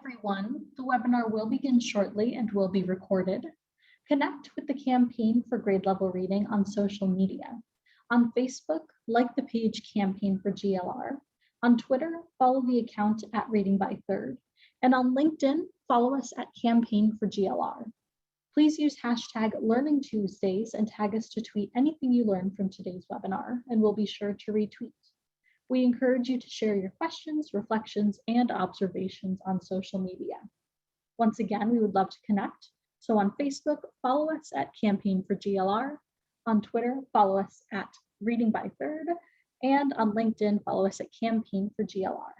everyone. The webinar will begin shortly and will be recorded. Connect with the Campaign for Grade Level Reading on social media. On Facebook, like the page Campaign for GLR. On Twitter, follow the account at Reading by Third. And on LinkedIn, follow us at Campaign for GLR. Please use hashtag Learning Tuesdays and tag us to tweet anything you learned from today's webinar, and we'll be sure to retweet. We encourage you to share your questions, reflections, and observations on social media. Once again, we would love to connect. So on Facebook, follow us at Campaign for GLR. On Twitter, follow us at Reading by Third. And on LinkedIn, follow us at Campaign for GLR.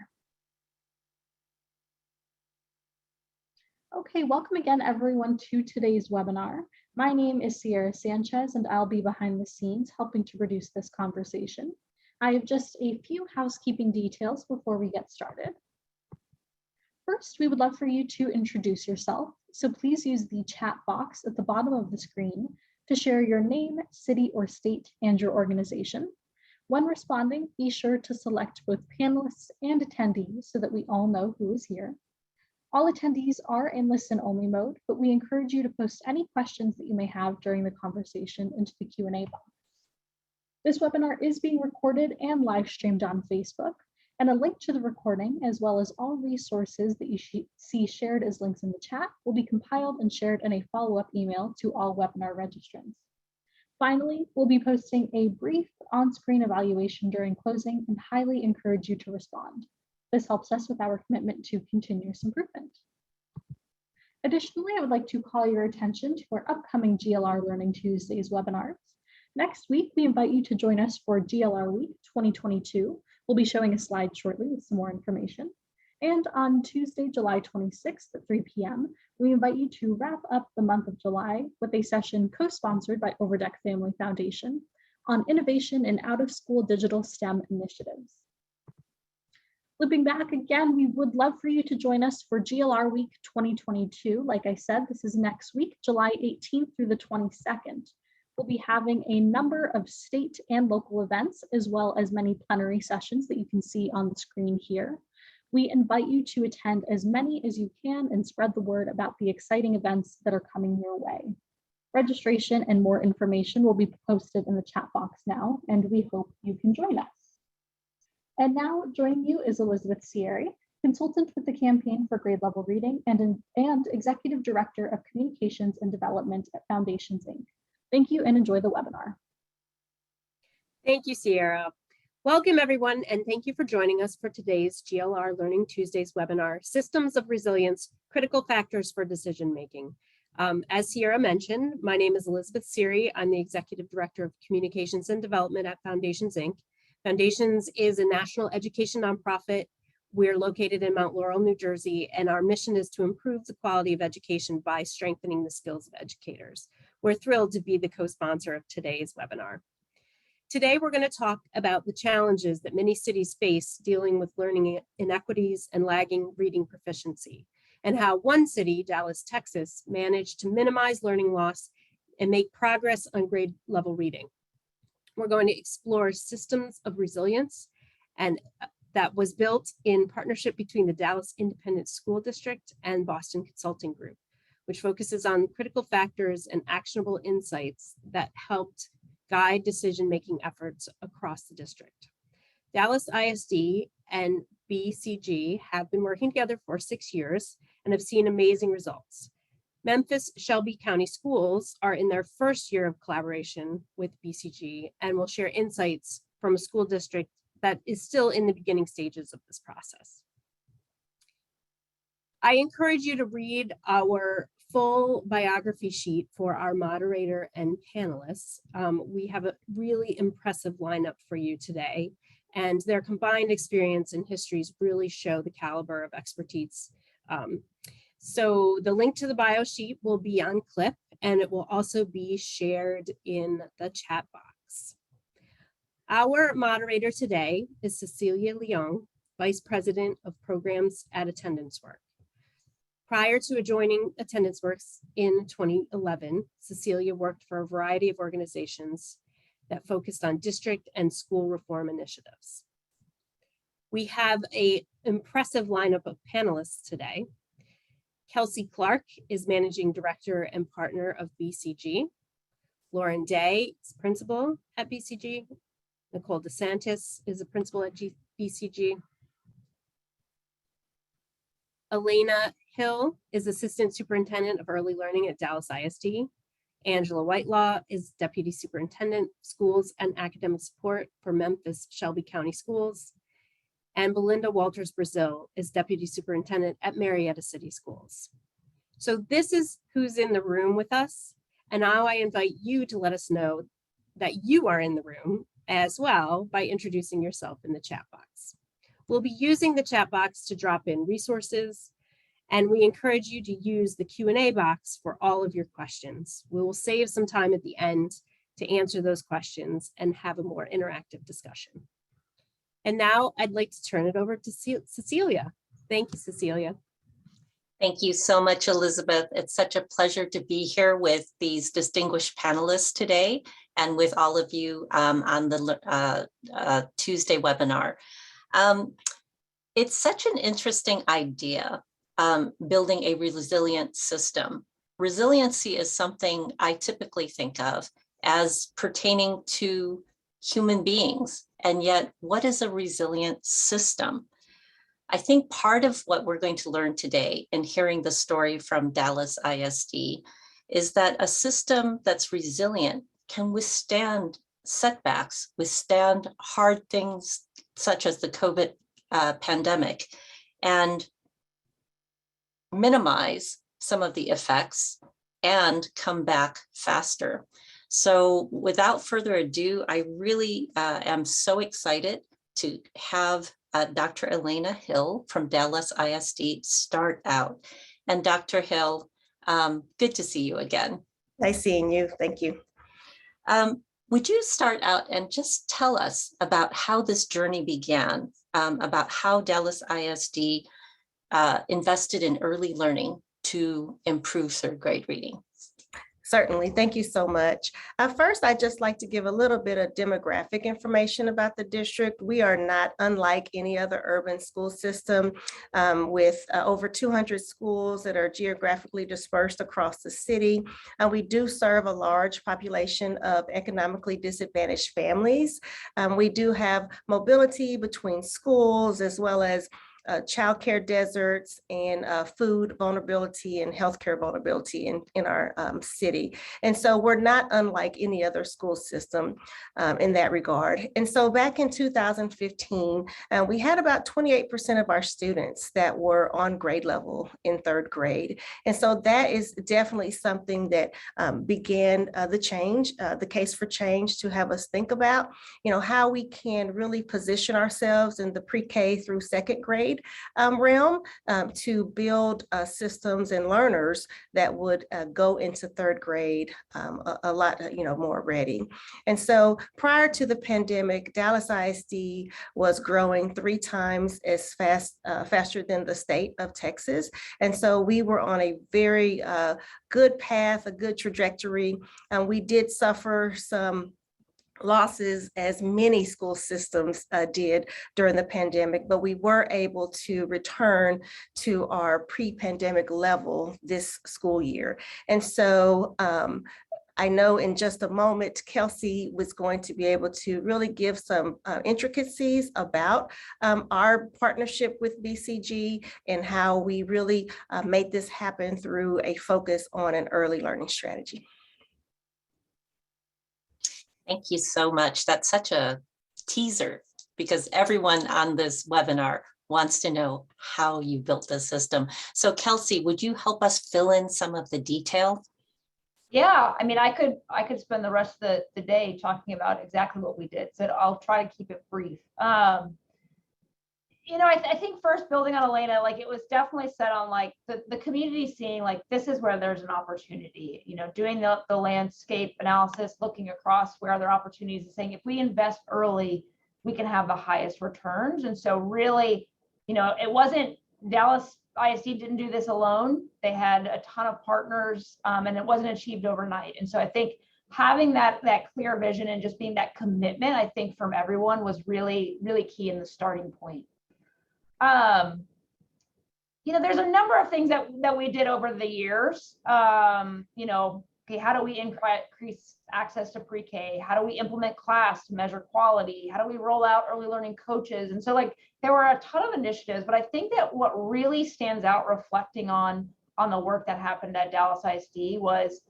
Okay, welcome again, everyone, to today's webinar. My name is Sierra Sanchez, and I'll be behind the scenes helping to produce this conversation. I have just a few housekeeping details before we get started. First, we would love for you to introduce yourself, so please use the chat box at the bottom of the screen to share your name, city or state, and your organization. When responding, be sure to select both panelists and attendees so that we all know who is here. All attendees are in listen-only mode, but we encourage you to post any questions that you may have during the conversation into the Q&A box. This webinar is being recorded and live streamed on Facebook, and a link to the recording, as well as all resources that you see shared as links in the chat, will be compiled and shared in a follow-up email to all webinar registrants. Finally, we'll be posting a brief on-screen evaluation during closing and highly encourage you to respond. This helps us with our commitment to continuous improvement. Additionally, I would like to call your attention to our upcoming GLR Learning Tuesdays webinars. Next week, we invite you to join us for GLR Week 2022. We'll be showing a slide shortly with some more information. And on Tuesday, July 26th at 3 p.m., we invite you to wrap up the month of July with a session co-sponsored by Overdeck Family Foundation on innovation in out-of-school digital STEM initiatives. Looping back again, we would love for you to join us for GLR Week 2022. Like I said, this is next week, July 18th through the 22nd. We'll be having a number of state and local events, as well as many plenary sessions that you can see on the screen here. We invite you to attend as many as you can and spread the word about the exciting events that are coming your way. Registration and more information will be posted in the chat box now, and we hope you can join us. And now joining you is Elizabeth Sierra, consultant with the Campaign for Grade Level Reading and Executive Director of Communications and Development at Foundations, Inc. Thank you and enjoy the webinar. Thank you, Sierra. Welcome, everyone, and thank you for joining us for today's GLR Learning Tuesdays webinar, Systems of Resilience, Critical Factors for Decision Making. As Sierra mentioned, my name is Elizabeth Siri. I'm the Executive Director of Communications and Development at Foundations, Inc. Foundations is a national education nonprofit. We're located in Mount Laurel, New Jersey, and our mission is to improve the quality of education by strengthening the skills of educators. We're thrilled to be the co-sponsor of today's webinar. Today, we're going to talk about the challenges that many cities face dealing with learning inequities and lagging reading proficiency, and how one city, Dallas, Texas, managed to minimize learning loss and make progress on grade level reading. We're going to explore systems of resilience, and that was built in partnership between the Dallas Independent School District and Boston Consulting Group, which focuses on critical factors and actionable insights that helped guide decision-making efforts across the district. Dallas ISD and BCG have been working together for 6 years and have seen amazing results. Memphis Shelby County Schools are in their first year of collaboration with BCG and will share insights from a school district that is still in the beginning stages of this process. I encourage you to read our full biography sheet for our moderator and panelists. We have a really impressive lineup for you today, and their combined experience and histories really show the caliber of expertise. So the link to the bio sheet will be on Clip, and it will also be shared in the chat box. Our moderator today is Cecilia Leong, Vice President of Programs at Attendance Work. Prior to joining Attendance Works in 2011, Cecilia worked for a variety of organizations that focused on district and school reform initiatives. We have an impressive lineup of panelists today. Kelsey Clark is Managing Director and Partner of BCG. Lauren Day is Principal at BCG. Nicole DeSantis is a Principal at BCG. Elena Hill is Assistant Superintendent of Early Learning at Dallas ISD. Angela Whitelaw is Deputy Superintendent, Schools and Academic Support for Memphis Shelby County Schools. And Belinda Walters Brazil is Deputy Superintendent at Marietta City Schools. So this is who's in the room with us. And now I invite you to let us know that you are in the room as well by introducing yourself in the chat box. We'll be using the chat box to drop in resources, and we encourage you to use the Q&A box for all of your questions. We will save some time at the end to answer those questions and have a more interactive discussion. And now I'd like to turn it over to Cecilia. Thank you, Cecilia. Thank you so much, Elizabeth. It's such a pleasure to be here with these distinguished panelists today and with all of you on the Tuesday webinar. It's such an interesting idea, building a resilient system. Resiliency is something I typically think of as pertaining to human beings. And yet, what is a resilient system? I think part of what we're going to learn today in hearing the story from Dallas ISD is that a system that's resilient can withstand setbacks, withstand hard things such as the COVID pandemic, and minimize some of the effects and come back faster. So without further ado, I really am so excited to have Dr. Elena Hill from Dallas ISD start out. And Dr. Hill, good to see you again. Nice seeing you. Thank you. Would you start out and just tell us about how this journey began, about how Dallas ISD invested in early learning to improve third grade reading? Certainly. Thank you so much. First, I'd just like to give a little bit of demographic information about the district. We are not unlike any other urban school system with over 200 schools that are geographically dispersed across the city. We do serve a large population of economically disadvantaged families. We do have mobility between schools as well as childcare deserts and food vulnerability and healthcare vulnerability in our city. And so we're not unlike any other school system in that regard. And so back in 2015, we had about 28% of our students that were on grade level in third grade. And so that is definitely something that began the change, the case for change, to have us think about, how we can really position ourselves in the pre-K through second grade realm to build systems and learners that would go into third grade a lot more ready. And so prior to the pandemic, Dallas ISD was growing 3 times as faster than the state of Texas. And so we were on a very good path, a good trajectory. We did suffer some losses, as many school systems did during the pandemic, but we were able to return to our pre-pandemic level this school year. And so I know in just a moment, Kelsey was going to be able to really give some intricacies about our partnership with BCG and how we really made this happen through a focus on an early learning strategy. Thank you so much. That's such a teaser because everyone on this webinar wants to know how you built the system. So Kelsey, would you help us fill in some of the detail? Yeah, I mean, I could spend the rest of the day talking about exactly what we did. So I'll try to keep it brief. I think first, building on Elena, it was definitely set on the community seeing this is where there's an opportunity, doing the landscape analysis, looking across where are there opportunities, and saying if we invest early, we can have the highest returns. And so really, it wasn't Dallas ISD didn't do this alone. They had a ton of partners and it wasn't achieved overnight. And so I think having that clear vision and just being that commitment, I think from everyone was really, really key in the starting point. there's a number of things that we did over the years. Okay, how do we increase access to pre-K? How do we implement class to measure quality? How do we roll out early learning coaches? And so like there were a ton of initiatives, but I think that what really stands out reflecting on the work that happened at Dallas ISD was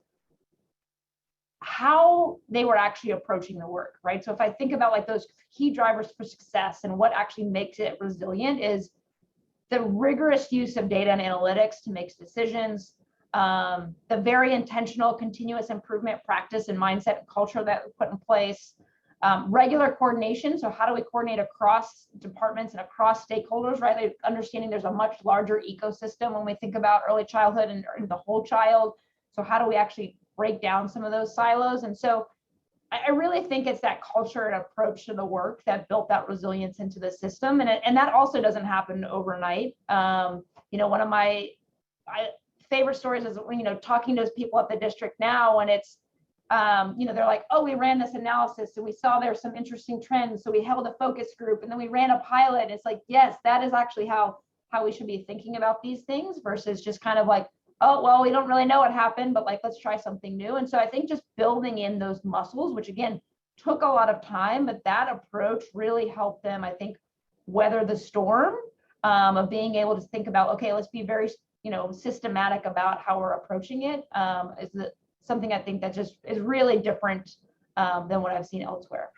how they were actually approaching the work, right? So if I think about like those key drivers for success and what actually makes it resilient is the rigorous use of data and analytics to make decisions, the very intentional continuous improvement practice and mindset and culture that we put in place, regular coordination. So how do we coordinate across departments and across stakeholders, right? Like understanding there's a much larger ecosystem when we think about early childhood and the whole child. So how do we actually break down some of those silos? And so I really think it's that culture and approach to the work that built that resilience into the system. And that also doesn't happen overnight. One of my favorite stories is, talking to people at the district now, and it's, they're like, oh, we ran this analysis and we saw there's some interesting trends. So we held a focus group and then we ran a pilot. And it's like, yes, that is actually how we should be thinking about these things versus just kind of like, oh, well, we don't really know what happened, but like, let's try something new. And so I think just building in those muscles, which again, took a lot of time, but that approach really helped them, I think, weather the storm of being able to think about, okay, let's be very, systematic about how we're approaching it. Is something I think that just is really different than what I've seen elsewhere.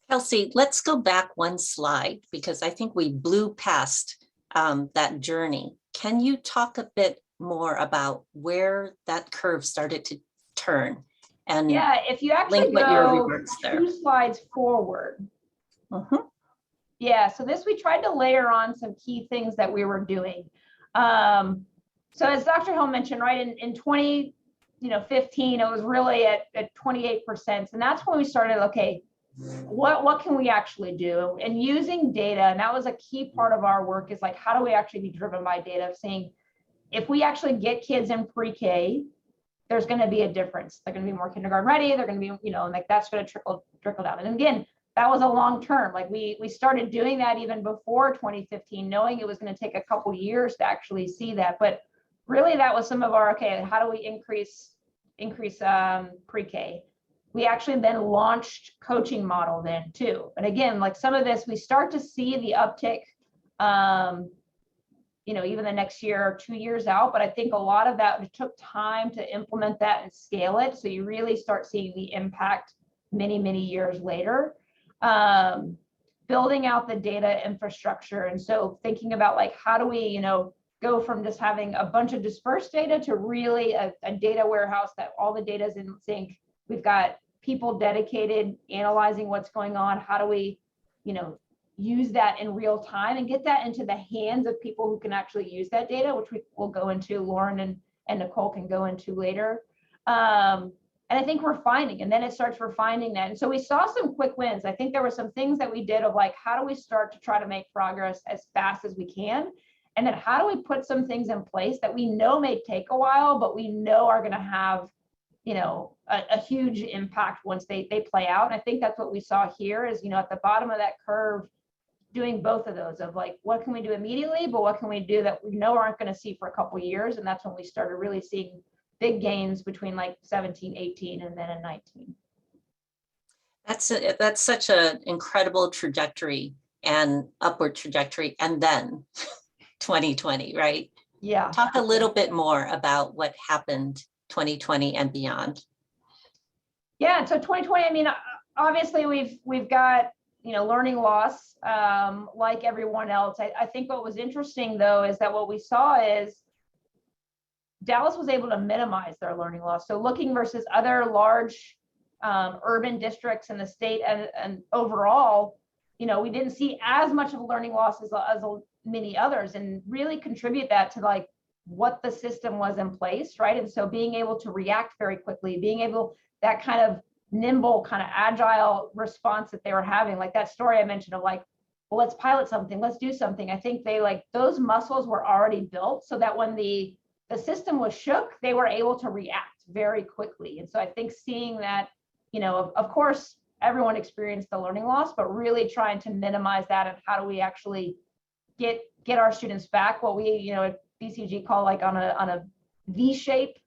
Kelsey, let's go back one slide because I think we blew past that journey. Can you talk a bit more about where that curve started to turn? And yeah, if you actually go 2 slides forward. Yeah, so this we tried to layer on some key things that we were doing. So as Dr. Hill mentioned, right, in 2015, it was really at 28%. And that's when we started, okay, what can we actually do? And using data, and that was a key part of our work, is like, how do we actually be driven by data of saying, if we actually get kids in pre-K, there's going to be a difference. They're going to be more kindergarten ready. They're going to be, like that's going to trickle down. And again, that was a long term. Like we started doing that even before 2015, knowing it was going to take a couple years to actually see that. But really, that was some of our, okay, how do we increase pre-K? We actually then launched coaching model then too. And again, like some of this, we start to see the uptick, even the next year or 2 years out. But I think a lot of that, it took time to implement that and scale it. So you really start seeing the impact many, many years later. Building out the data infrastructure. And so thinking about like, how do we, go from just having a bunch of dispersed data to really a data warehouse that all the data is in sync. We've got people dedicated, analyzing what's going on. How do we, use that in real time and get that into the hands of people who can actually use that data, which we will go into, Lauren and Nicole can go into later. And I think we're finding, and then it starts refining that. And so we saw some quick wins. I think there were some things that we did of like, how do we start to try to make progress as fast as we can? And then how do we put some things in place that we know may take a while, but we know are going to have, a huge impact once they play out. And I think that's what we saw here is, at the bottom of that curve, doing both of those of like, what can we do immediately, but what can we do that we know aren't going to see for a couple of years? And that's when we started really seeing big gains between like 17, 18, and then in 19. That's such an incredible trajectory and upward trajectory. And then 2020, right? Yeah. Talk a little bit more about what happened 2020 and beyond. Yeah, so 2020, I mean, obviously we've got, learning loss like everyone else. I think what was interesting though, is that what we saw is Dallas was able to minimize their learning loss. So looking versus other large urban districts in the state and overall, we didn't see as much of a learning loss as many others, and really contribute that to like what the system was in place, right? And so being able to react very quickly, being able, that kind of nimble, kind of agile response that they were having, like that story I mentioned of like, well, let's pilot something, let's do something. I think they like those muscles were already built so that when the system was shook, they were able to react very quickly. And so I think seeing that, of course, everyone experienced the learning loss, but really trying to minimize that and how do we actually get get our students back, what we, you know, at BCG call like on a V-shape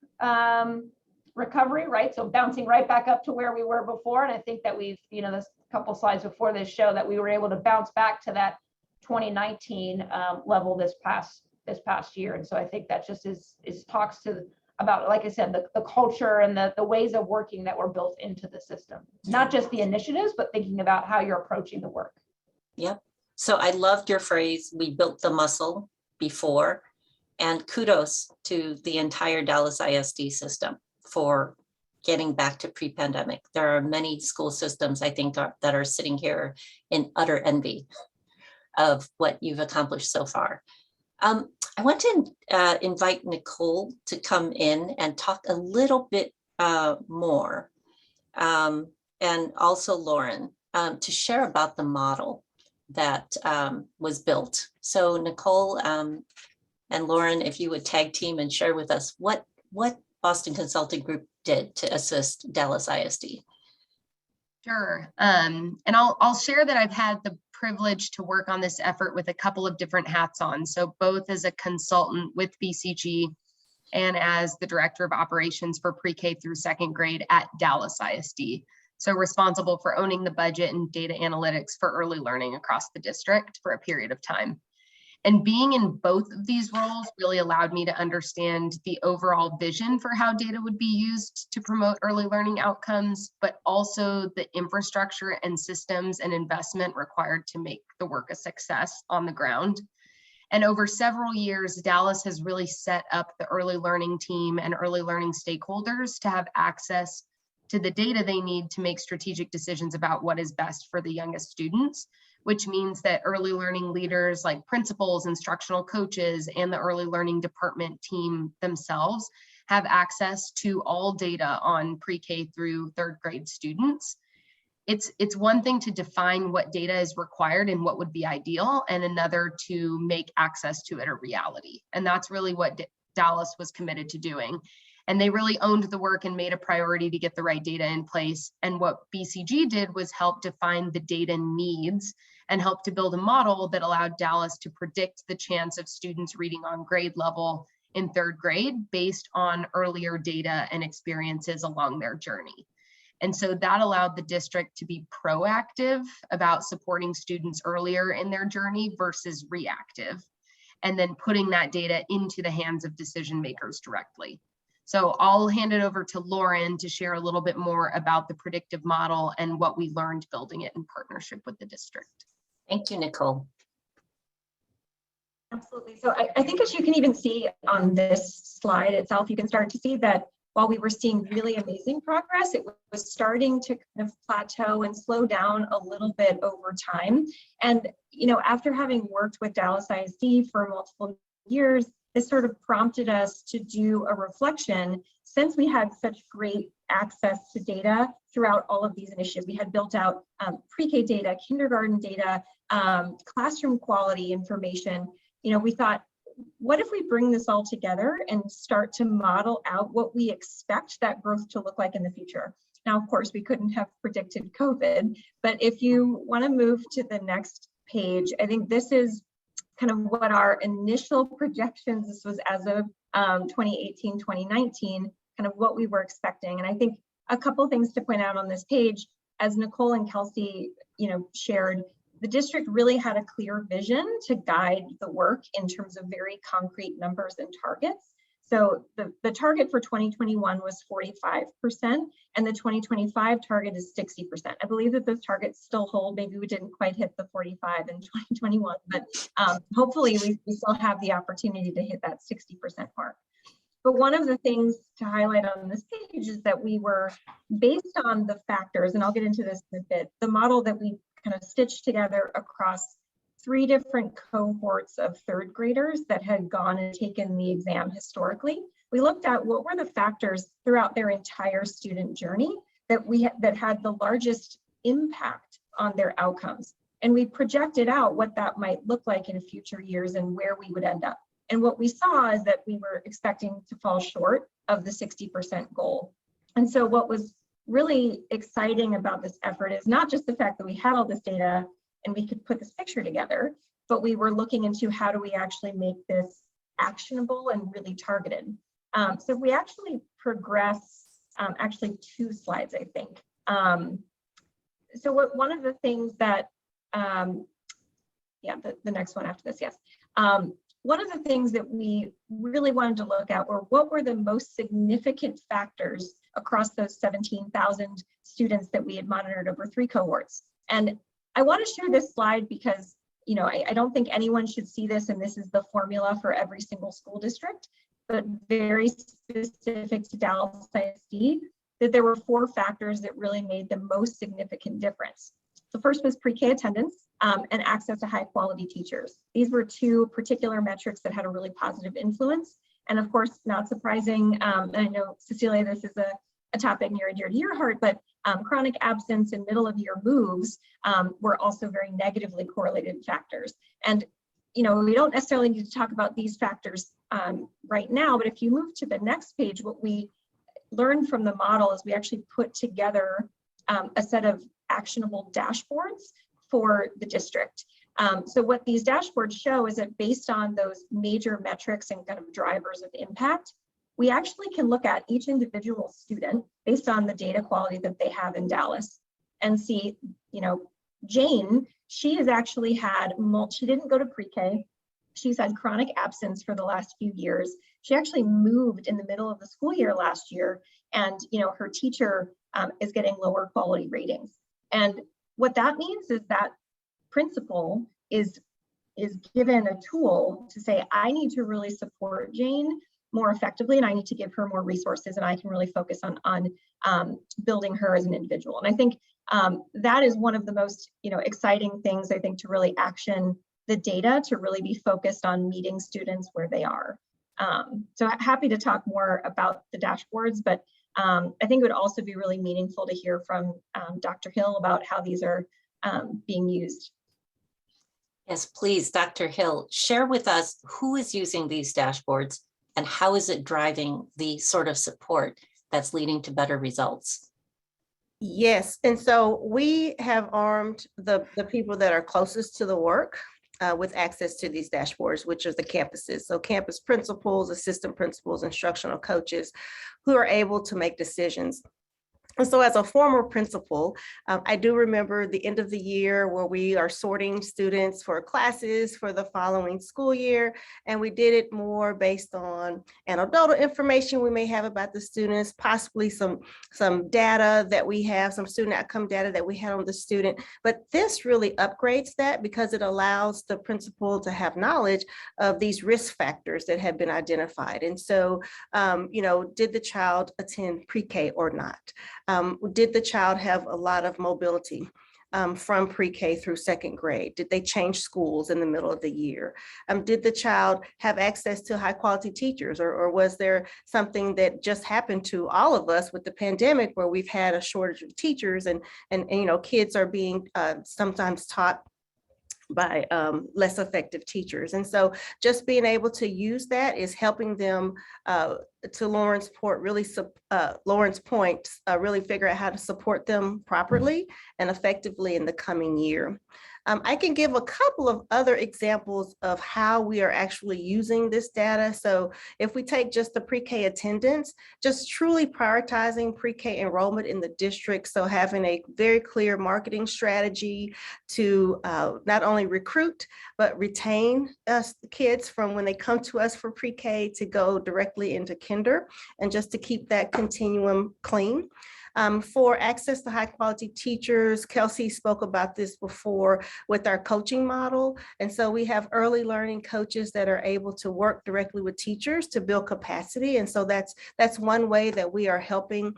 recovery, right? So bouncing right back up to where we were before. And I think that we've, you know, this couple slides before this show that we were able to bounce back to that 2019 level this past year. And so I think that just is talks to about, like I said, the culture and the ways of working that were built into the system, not just the initiatives, but thinking about how you're approaching the work. Yep. So I loved your phrase, we built the muscle before, and kudos to the entire Dallas ISD system for getting back to pre-pandemic. There are many school systems, I think, that are sitting here in utter envy of what you've accomplished so far. I want to invite Nicole to come in and talk a little bit more, and also Lauren, to share about the model that was built. So Nicole and Lauren, if you would tag team and share with us what Boston Consulting Group did to assist Dallas ISD. Sure. And I'll share that I've had the privilege to work on this effort with a couple of different hats on. So both as a consultant with BCG and as the director of operations for pre-K through second grade at Dallas ISD. So responsible for owning the budget and data analytics for early learning across the district for a period of time. And being in both of these roles really allowed me to understand the overall vision for how data would be used to promote early learning outcomes, but also the infrastructure and systems and investment required to make the work a success on the ground. And over several years, Dallas has really set up the early learning team and early learning stakeholders to have access to the data they need to make strategic decisions about what is best for the youngest students, which means that early learning leaders like principals, instructional coaches, and the early learning department team themselves have access to all data on pre-K through third grade students. It's one thing to define what data is required and what would be ideal, and another to make access to it a reality. And that's really what Dallas was committed to doing. And they really owned the work and made a priority to get the right data in place. And what BCG did was help define the data needs and help to build a model that allowed Dallas to predict the chance of students reading on grade level in third grade based on earlier data and experiences along their journey. And so that allowed the district to be proactive about supporting students earlier in their journey versus reactive, and then putting that data into the hands of decision makers directly. So I'll hand it over to Lauren to share a little bit more about the predictive model and what we learned building it in partnership with the district. Thank you, Nicole. Absolutely. So I think as you can even see on this slide itself, you can start to see that while we were seeing really amazing progress, it was starting to kind of plateau and slow down a little bit over time. And, you know, after having worked with Dallas ISD for multiple years, this sort of prompted us to do a reflection. Since we had such great access to data throughout all of these initiatives, we had built out pre-K data, kindergarten data, classroom quality information. You know, we thought, what if we bring this all together and start to model out what we expect that growth to look like in the future? Now, of course, we couldn't have predicted COVID, but if you want to move to the next page, I think this is kind of what our initial projections, this was as of 2018, 2019, kind of what we were expecting. And I think a couple of things to point out on this page, as Nicole and Kelsey, you know, shared, the district really had a clear vision to guide the work in terms of very concrete numbers and targets. So the target for 2021 was 45%, and the 2025 target is 60%. I believe that those targets still hold. Maybe we didn't quite hit the 45 in 2021, but hopefully we still have the opportunity to hit that 60% mark. But one of the things to highlight on this page is that we were, based on the factors, and I'll get into this in a bit, the model that we kind of stitched together across 3 different cohorts of third graders that had gone and taken the exam historically. We looked at what were the factors throughout their entire student journey that had the largest impact on their outcomes. And we projected out what that might look like in future years and where we would end up. And what we saw is that we were expecting to fall short of the 60% goal. And so what was really exciting about this effort is not just the fact that we had all this data and we could put this picture together, but we were looking into how do we actually make this actionable and really targeted. So if we actually progress, actually 2 slides, I think. So one of the things that, yeah, the next one after this, yes. One of the things that we really wanted to look at were what were the most significant factors across those 17,000 students that we had monitored over 3 cohorts. And I want to share this slide because, you know, I don't think anyone should see this, and this is the formula for every single school district, but very specific to Dallas ISD, that there were 4 factors that really made the most significant difference. The first was pre-K attendance and access to high quality teachers. These were 2 particular metrics that had a really positive influence. And of course, not surprising, and I know, Cecilia, this is a topic near and dear to your heart, but chronic absence and middle of year moves were also very negatively correlated factors. And, you know, we don't necessarily need to talk about these factors right now, but if you move to the next page, what we learned from the model is we actually put together a set of actionable dashboards for the district. So what these dashboards show is that based on those major metrics and kind of drivers of impact, we actually can look at each individual student based on the data quality that they have in Dallas and see, you know, Jane, she has actually had, she didn't go to pre-K. She's had chronic absence for the last few years. She actually moved in the middle of the school year last year, and, you know, her teacher is getting lower quality ratings. And what that means is that principal is given a tool to say, I need to really support Jane more effectively, and I need to give her more resources, and I can really focus on building her as an individual. And I think that is one of the most, you know, exciting things, I think, to really action the data, to really be focused on meeting students where they are. So happy to talk more about the dashboards, but I think it would also be really meaningful to hear from Dr. Hill about how these are being used. Yes, please, Dr. Hill, share with us who is using these dashboards and how is it driving the sort of support that's leading to better results? Yes, and so we have armed the people that are closest to the work with access to these dashboards, which are the campuses. So campus principals, assistant principals, instructional coaches who are able to make decisions. And so as a former principal, I do remember the end of the year where we are sorting students for classes for the following school year. And we did it more based on anecdotal information we may have about the students, possibly some data that we have, some student outcome data that we had on the student. But this really upgrades that because it allows the principal to have knowledge of these risk factors that have been identified. And so, you know, did the child attend pre-K or not? Did the child have a lot of mobility from pre-K through 2nd grade? Did they change schools in the middle of the year? Did the child have access to high quality teachers, or was there something that just happened to all of us with the pandemic where we've had a shortage of teachers and you know, kids are being sometimes taught by less effective teachers. And so just being able to use that is helping them, to Lauren's point, really figure out how to support them properly and effectively in the coming year. I can give a couple of other examples of how we are actually using this data. So if we take just the pre-K attendance, just truly prioritizing pre-K enrollment in the district. So having a very clear marketing strategy to not only recruit, but retain kids from when they come to us for pre-K to go directly into kinder, and just to keep that continuum clean. For access to high quality teachers, Kelsey spoke about this before with our coaching model. And so we have early learning coaches that are able to work directly with teachers to build capacity. And so that's one way that we are helping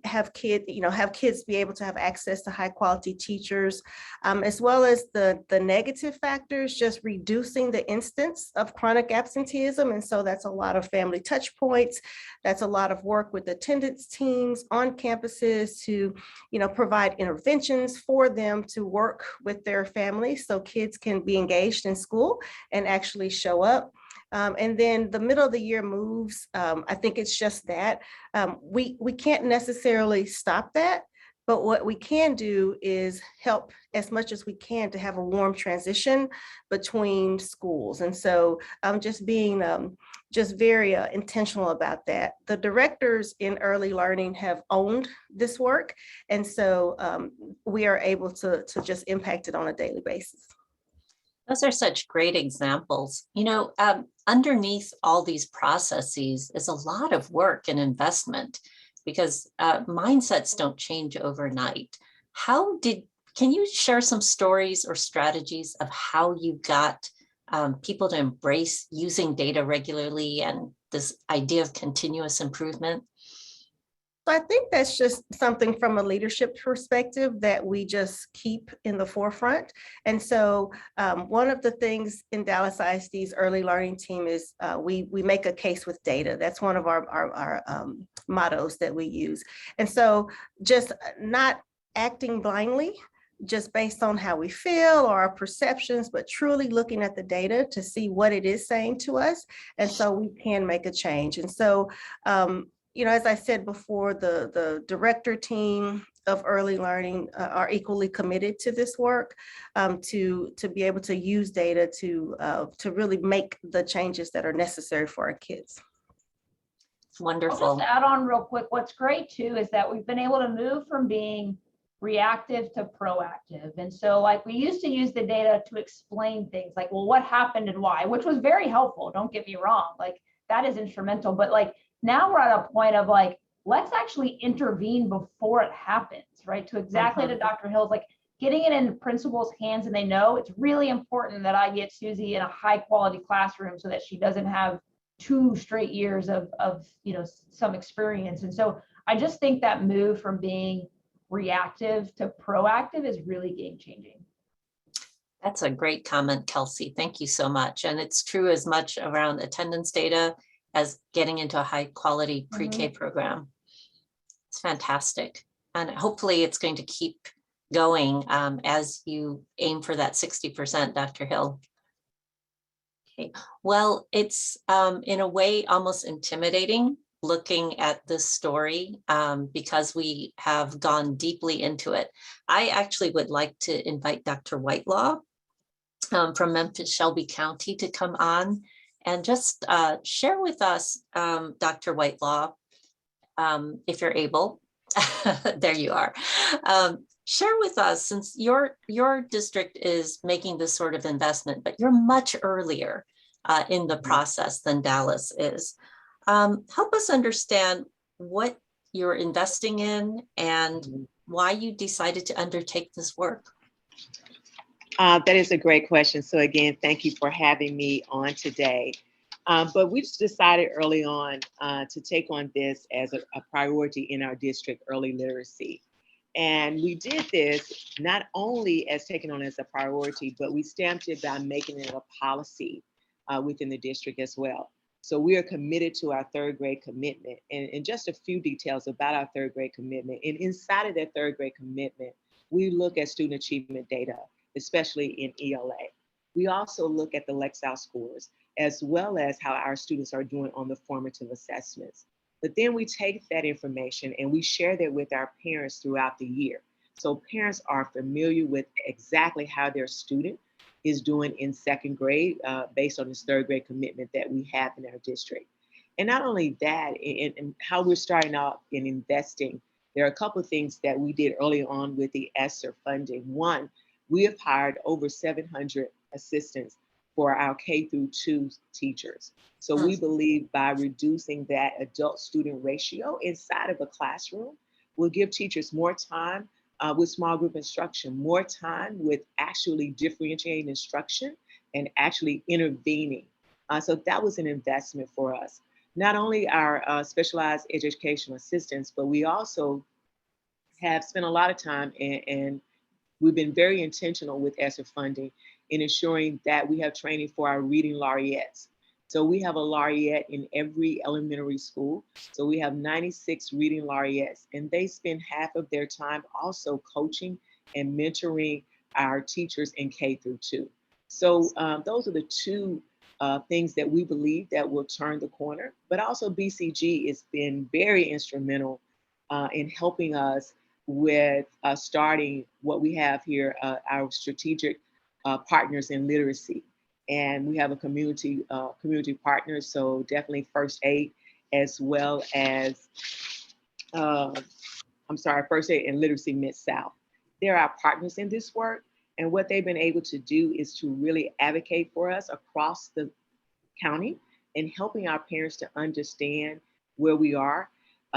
have kids be able to have access to high quality teachers, as well as the negative factors, just reducing the instance of chronic absenteeism. And so that's a lot of family touch points. That's a lot of work with attendance teams on campuses to, you know, provide interventions for them to work with their families so kids can be engaged in school and actually show up. And then the middle of the year moves, I think it's just that we can't necessarily stop that, But what we can do is help as much as we can to have a warm transition between schools. And so I'm just being just very intentional about that. The directors in early learning have owned this work. And so we are able to just impact it on a daily basis. Those are such great examples. You know, underneath all these processes is a lot of work and investment, because mindsets don't change overnight. Can you share some stories or strategies of how you got people to embrace using data regularly and this idea of continuous improvement? So I think that's just something from a leadership perspective that we just keep in the forefront. And so one of the things in Dallas ISD's early learning team is we make a case with data. That's one of our mottos that we use. And so just not acting blindly, just based on how we feel or our perceptions, but truly looking at the data to see what it is saying to us. And so we can make a change. And so you know, as I said before, the director team of early learning are equally committed to this work, to be able to use data to really make the changes that are necessary for our kids. It's wonderful. I'll just add on real quick. What's great too is that we've been able to move from being reactive to proactive. And so like we used to use the data to explain things like, well, what happened and why, which was very helpful. Don't get me wrong. Like that is instrumental, but like, now we're at a point of like, let's actually intervene before it happens, right? To exactly to Dr. Hill's, like getting it in principals' hands, and they know it's really important that I get Susie in a high quality classroom so that she doesn't have 2 straight years of you know, some experience. And so I just think that move from being reactive to proactive is really game changing. That's a great comment, Kelsey. Thank you so much. And it's true as much around attendance data as getting into a high quality pre-K program. It's fantastic. And hopefully it's going to keep going as you aim for that 60%, Dr. Hill. Okay. Well, it's in a way almost intimidating looking at this story because we have gone deeply into it. I actually would like to invite Dr. Whitelaw from Memphis Shelby County to come on and just share with us, Dr. Whitelaw, if you're able. There you are. Share with us, since your district is making this sort of investment, but you're much earlier in the process than Dallas is. Help us understand what you're investing in and why you decided to undertake this work. That is a great question. So again, thank you for having me on today. But we just decided early on to take on this as a priority in our district, early literacy. And we did this not only as taking on as a priority, but we stamped it by making it a policy within the district as well. So we are committed to our 3rd grade commitment, and just a few details about our 3rd grade commitment. And inside of that 3rd grade commitment, we look at student achievement data, especially in ELA. We also look at the Lexile scores, as well as how our students are doing on the formative assessments. But then we take that information and we share that with our parents throughout the year. So parents are familiar with exactly how their student is doing in 2nd grade based on this 3rd grade commitment that we have in our district. And not only that, and how we're starting out in investing, there are a couple of things that we did early on with the ESSER funding. One, we have hired over 700 assistants for our K-2 teachers. So we believe by reducing that adult student ratio inside of a classroom will give teachers more time with small group instruction, more time with actually differentiating instruction and actually intervening. So that was an investment for us. Not only our specialized educational assistants, but we also have spent a lot of time and we've been very intentional with ESSER funding in ensuring that we have training for our reading laureates. So we have a laureate in every elementary school. So we have 96 reading laureates, and they spend half of their time also coaching and mentoring our teachers in K-2. So those are the 2 things that we believe that will turn the corner. But also BCG has been very instrumental in helping us with starting what we have here, our strategic partners in literacy. And we have a community partners, so definitely first aid, as well as, first aid and literacy Mid-South. They're our partners in this work. And what they've been able to do is to really advocate for us across the county and helping our parents to understand where we are.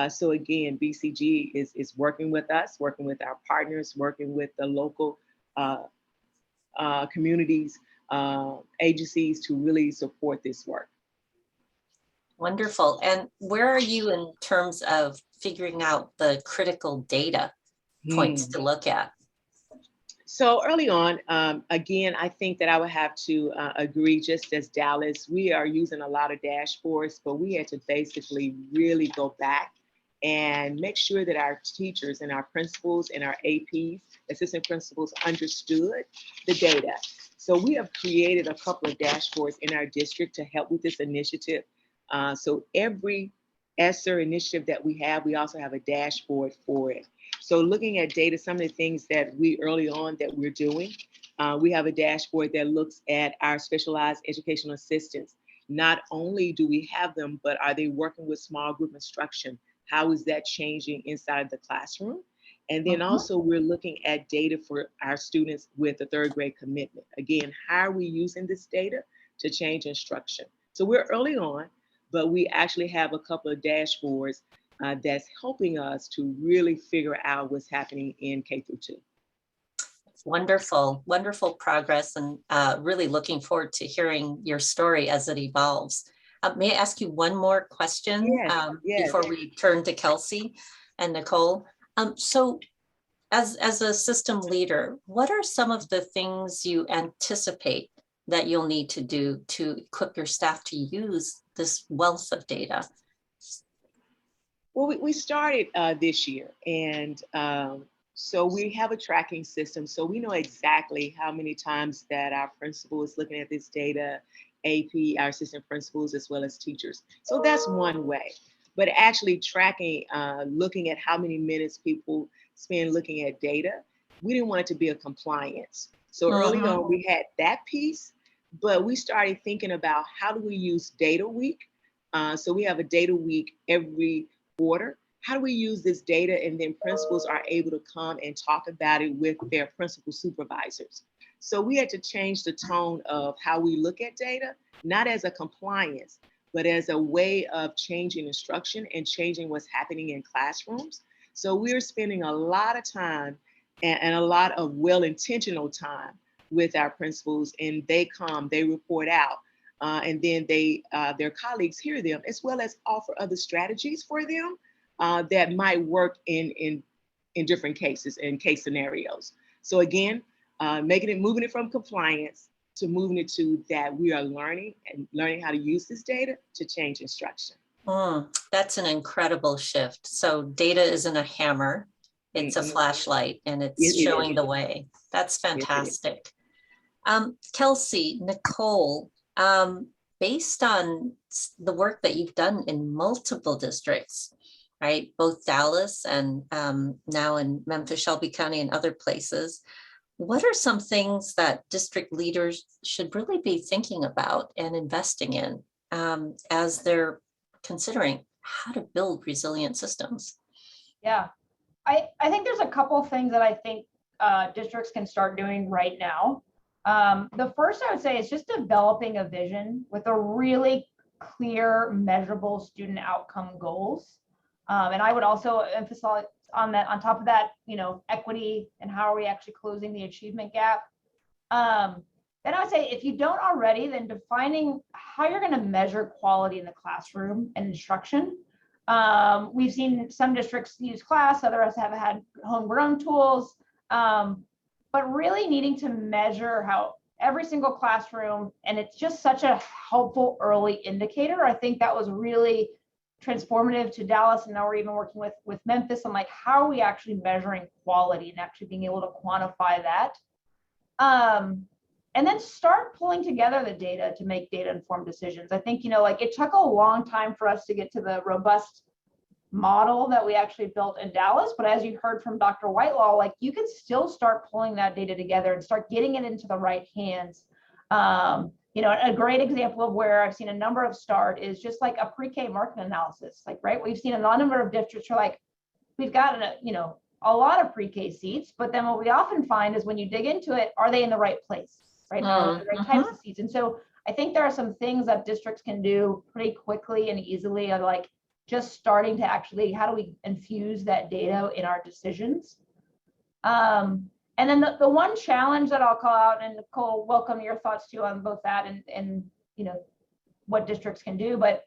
So again, BCG is working with us, working with our partners, working with the local communities, agencies to really support this work. Wonderful. And where are you in terms of figuring out the critical data points to look at? So early on, again, I think that I would have to agree, just as Dallas, we are using a lot of dashboards, but we had to basically really go back and make sure that our teachers and our principals and our APs, assistant principals, understood the data. So we have created a couple of dashboards in our district to help with this initiative. So every ESSER initiative that we have, we also have a dashboard for it. So looking at data, some of the things that we early on that we're doing, we have a dashboard that looks at our specialized educational assistants. Not only do we have them, but are they working with small group instruction? How is that changing inside the classroom? And then also we're looking at data for our students with a third grade commitment. Again, how are we using this data to change instruction? So we're early on, but we actually have a couple of dashboards that's helping us to really figure out what's happening in K through 2. Wonderful, wonderful progress, and really looking forward to hearing your story as it evolves. May I ask you one more question before we turn to Kelsey and Nicole? So as a system leader, what are some of the things you anticipate that you'll need to do to equip your staff to use this wealth of data? Well, we started this year, and so we have a tracking system. So we know exactly how many times that our principal is looking at this data, AP, our assistant principals, as well as teachers. So that's one way. But actually tracking, looking at how many minutes people spend looking at data, we didn't want it to be a compliance. So early on, we had that piece, but we started thinking about how do we use data week? So we have a data week every quarter. How do we use this data? And then principals are able to come and talk about it with their principal supervisors. So we had to change the tone of how we look at data, not as a compliance, but as a way of changing instruction and changing what's happening in classrooms. So we're spending a lot of time and a lot of well-intentional time with our principals, and they come, they report out, and then their colleagues hear them, as well as offer other strategies for them that might work in different cases and case scenarios. So again, moving it from compliance to moving it to that we are learning how to use this data to change instruction. That's an incredible shift. So data isn't a hammer, it's a flashlight, and it's showing the way. That's fantastic. Kelsey, Nicole, based on the work that you've done in multiple districts, right? Both Dallas and now in Memphis, Shelby County and other places, what are some things that district leaders should really be thinking about and investing in as they're considering how to build resilient systems? Yeah, I think there's a couple of things that I think districts can start doing right now. The first I would say is just developing a vision with a really clear, measurable student outcome goals. And I would also emphasize on that, on top of that, equity and how are we actually closing the achievement gap. Then I would say if you don't already, then defining how you're going to measure quality in the classroom and instruction. We've seen some districts use class, others have had homegrown tools, but really needing to measure how every single classroom, and it's just such a helpful early indicator. I think that was really transformative to Dallas, and now we're even working with Memphis. I'm like, how are we actually measuring quality and actually being able to quantify that? And then start pulling together the data to make data informed decisions. I think, it took a long time for us to get to the robust model that we actually built in Dallas. But as you heard from Dr. Whitelaw, like you can still start pulling that data together and start getting it into the right hands. You know, a great example of where I've seen a number of start is just like a pre-K market analysis. Like, right, we've seen a number of districts are like, we've got a lot of pre-K seats, but then what we often find is when you dig into it, are they in the right place, right? Are they the right types of seats? And so I think there are some things that districts can do pretty quickly and easily, of like just starting to actually, how do we infuse that data in our decisions? And then the one challenge that I'll call out, and Nicole, welcome your thoughts too on both that and you know, what districts can do, but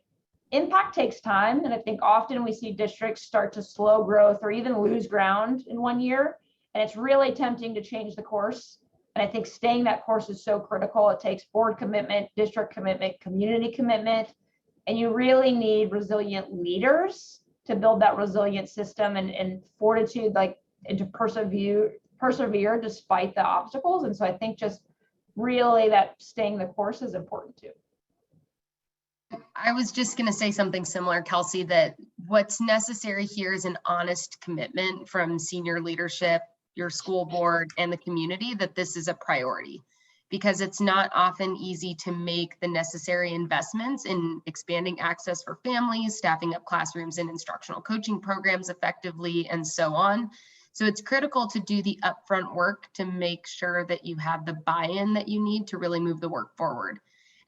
impact takes time. And I think often we see districts start to slow growth or even lose ground in 1 year. And it's really tempting to change the course. And I think staying that course is so critical. It takes board commitment, district commitment, community commitment, and you really need resilient leaders to build that resilient system and fortitude, like, and to persevere despite the obstacles. And so I think just really that staying the course is important too. I was just going to say something similar, Kelsey, that what's necessary here is an honest commitment from senior leadership, your school board, and the community that this is a priority, because it's not often easy to make the necessary investments in expanding access for families, staffing up classrooms and instructional coaching programs effectively, and so on. So it's critical to do the upfront work to make sure that you have the buy-in that you need to really move the work forward.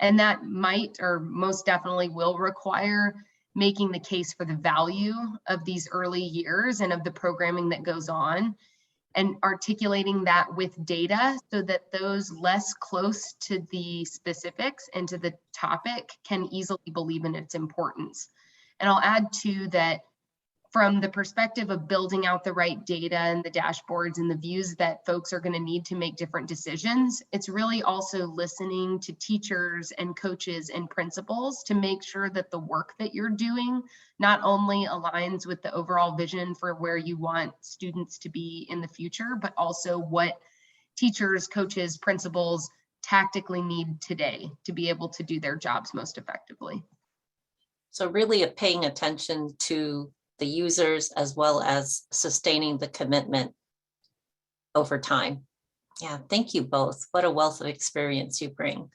And that might, or most definitely will, require making the case for the value of these early years and of the programming that goes on, and articulating that with data so that those less close to the specifics and to the topic can easily believe in its importance. And I'll add too that from the perspective of building out the right data and the dashboards and the views that folks are going to need to make different decisions, it's really also listening to teachers and coaches and principals to make sure that the work that you're doing not only aligns with the overall vision for where you want students to be in the future, but also what teachers, coaches, principals tactically need today to be able to do their jobs most effectively. So really paying attention to the users as well as sustaining the commitment over time. Yeah, thank you both. What a wealth of experience you bring.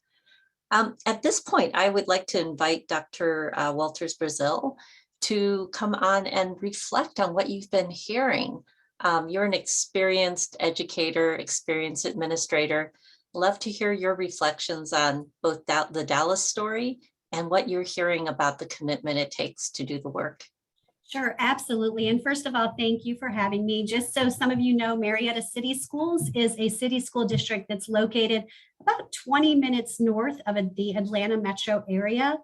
At this point, I would like to invite Dr. Walters-Brazil to come on and reflect on what you've been hearing. You're an experienced educator, experienced administrator. Love to hear your reflections on both the Dallas story and what you're hearing about the commitment it takes to do the work. Sure, absolutely. And first of all, thank you for having me. Just so some of you know, Marietta City Schools is a city school district that's located about 20 minutes north of the Atlanta metro area.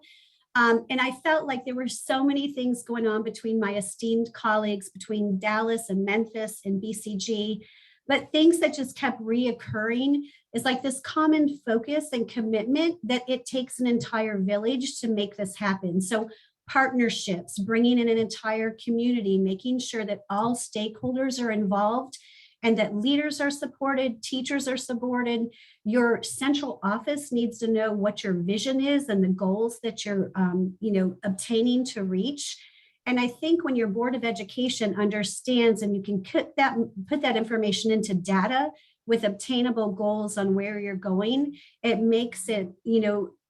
And I felt like there were so many things going on between my esteemed colleagues, between Dallas and Memphis and BCG, but things that just kept reoccurring is like this common focus and commitment that it takes an entire village to make this happen. So partnerships, bringing in an entire community, making sure that all stakeholders are involved and that leaders are supported, teachers are supported. Your central office needs to know what your vision is and the goals that you're obtaining to reach. And I think when your Board of Education understands and you can put that information into data with obtainable goals on where you're going, it makes it,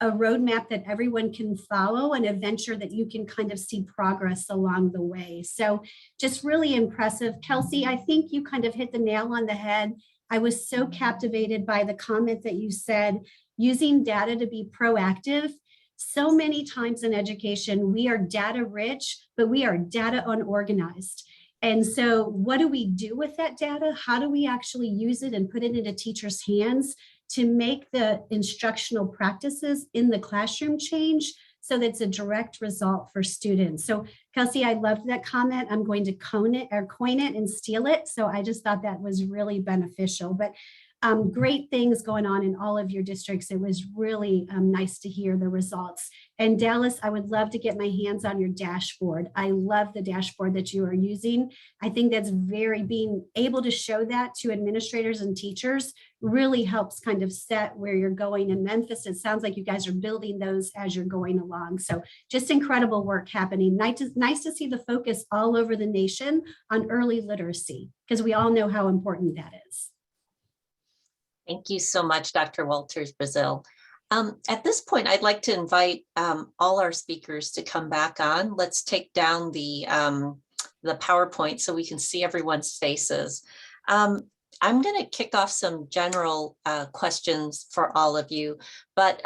a roadmap that everyone can follow and a venture that you can kind of see progress along the way. So just really impressive. Kelsey, I think you kind of hit the nail on the head. I was so captivated by the comment that you said, using data to be proactive. So many times in education, we are data rich, but we are data unorganized. And so what do we do with that data? How do we actually use it and put it into teachers' hands to make the instructional practices in the classroom change so that's a direct result for students? So Kelsey, I loved that comment. I'm going to coin it and steal it. So I just thought that was really beneficial. But great things going on in all of your districts. It was really nice to hear the results. And Dallas, I would love to get my hands on your dashboard. I love the dashboard that you are using. I think that's being able to show that to administrators and teachers really helps kind of set where you're going. In Memphis, it sounds like you guys are building those as you're going along. So just incredible work happening. Nice to see the focus all over the nation on early literacy, because we all know how important that is. Thank you so much, Dr. Walters Brazil. At this point, I'd like to invite all our speakers to come back on. Let's take down the PowerPoint so we can see everyone's faces. I'm going to kick off some general questions for all of you, but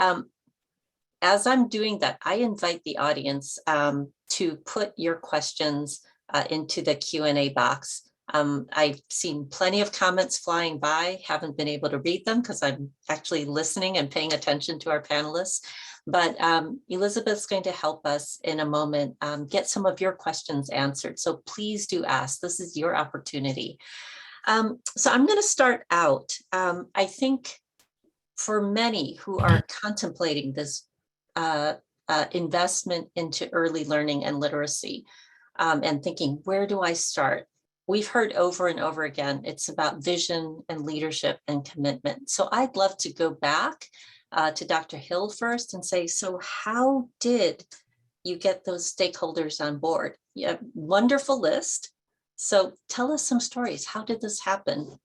as I'm doing that, I invite the audience to put your questions into the Q&A box. I've seen plenty of comments flying by, haven't been able to read them because I'm actually listening and paying attention to our panelists. But Elizabeth's going to help us in a moment get some of your questions answered. So please do ask. This is your opportunity. So I'm going to start out. I think for many who are contemplating this investment into early learning and literacy and thinking, where do I start? We've heard over and over again, it's about vision and leadership and commitment. So I'd love to go back to Dr. Hill first and say, so how did you get those stakeholders on board? Yeah, wonderful list. So tell us some stories. How did this happen?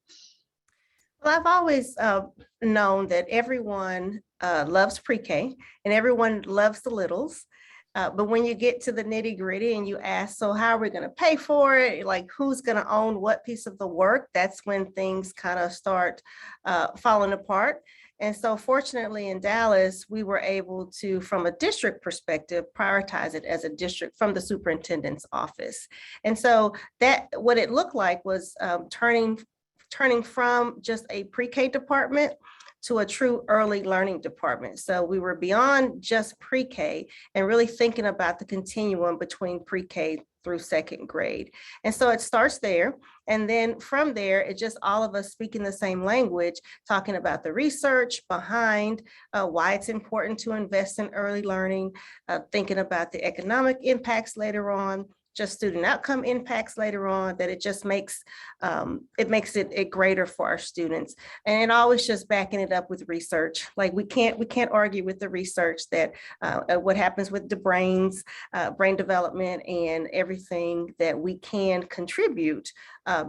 Well, I've always known that everyone loves pre-K and everyone loves the littles. But when you get to the nitty gritty and you ask, so how are we going to pay for it? Like, who's going to own what piece of the work? That's when things kind of start falling apart. And so fortunately in Dallas, we were able to, from a district perspective, prioritize it as a district from the superintendent's office. And so that what it looked like was turning from just a pre-K department to a true early learning department. So we were beyond just pre-K and really thinking about the continuum between pre-K through second grade. And so it starts there. And then from there, it's just all of us speaking the same language, talking about the research behind why it's important to invest in early learning, thinking about the economic impacts later on, just student outcome impacts later on, that it just makes it greater for our students. And always just backing it up with research. Like we can't argue with the research that what happens with the brain development and everything that we can contribute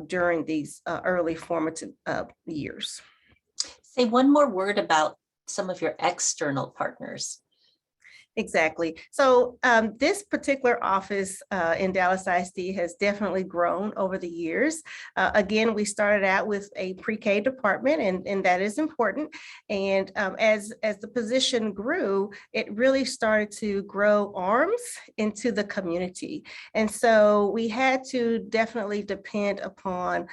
during these early formative years. Say one more word about some of your external partners. Exactly. So this particular office in Dallas ISD has definitely grown over the years. Again, we started out with a pre-K department, and that is important. And as the position grew, it really started to grow arms into the community. And so we had to definitely depend upon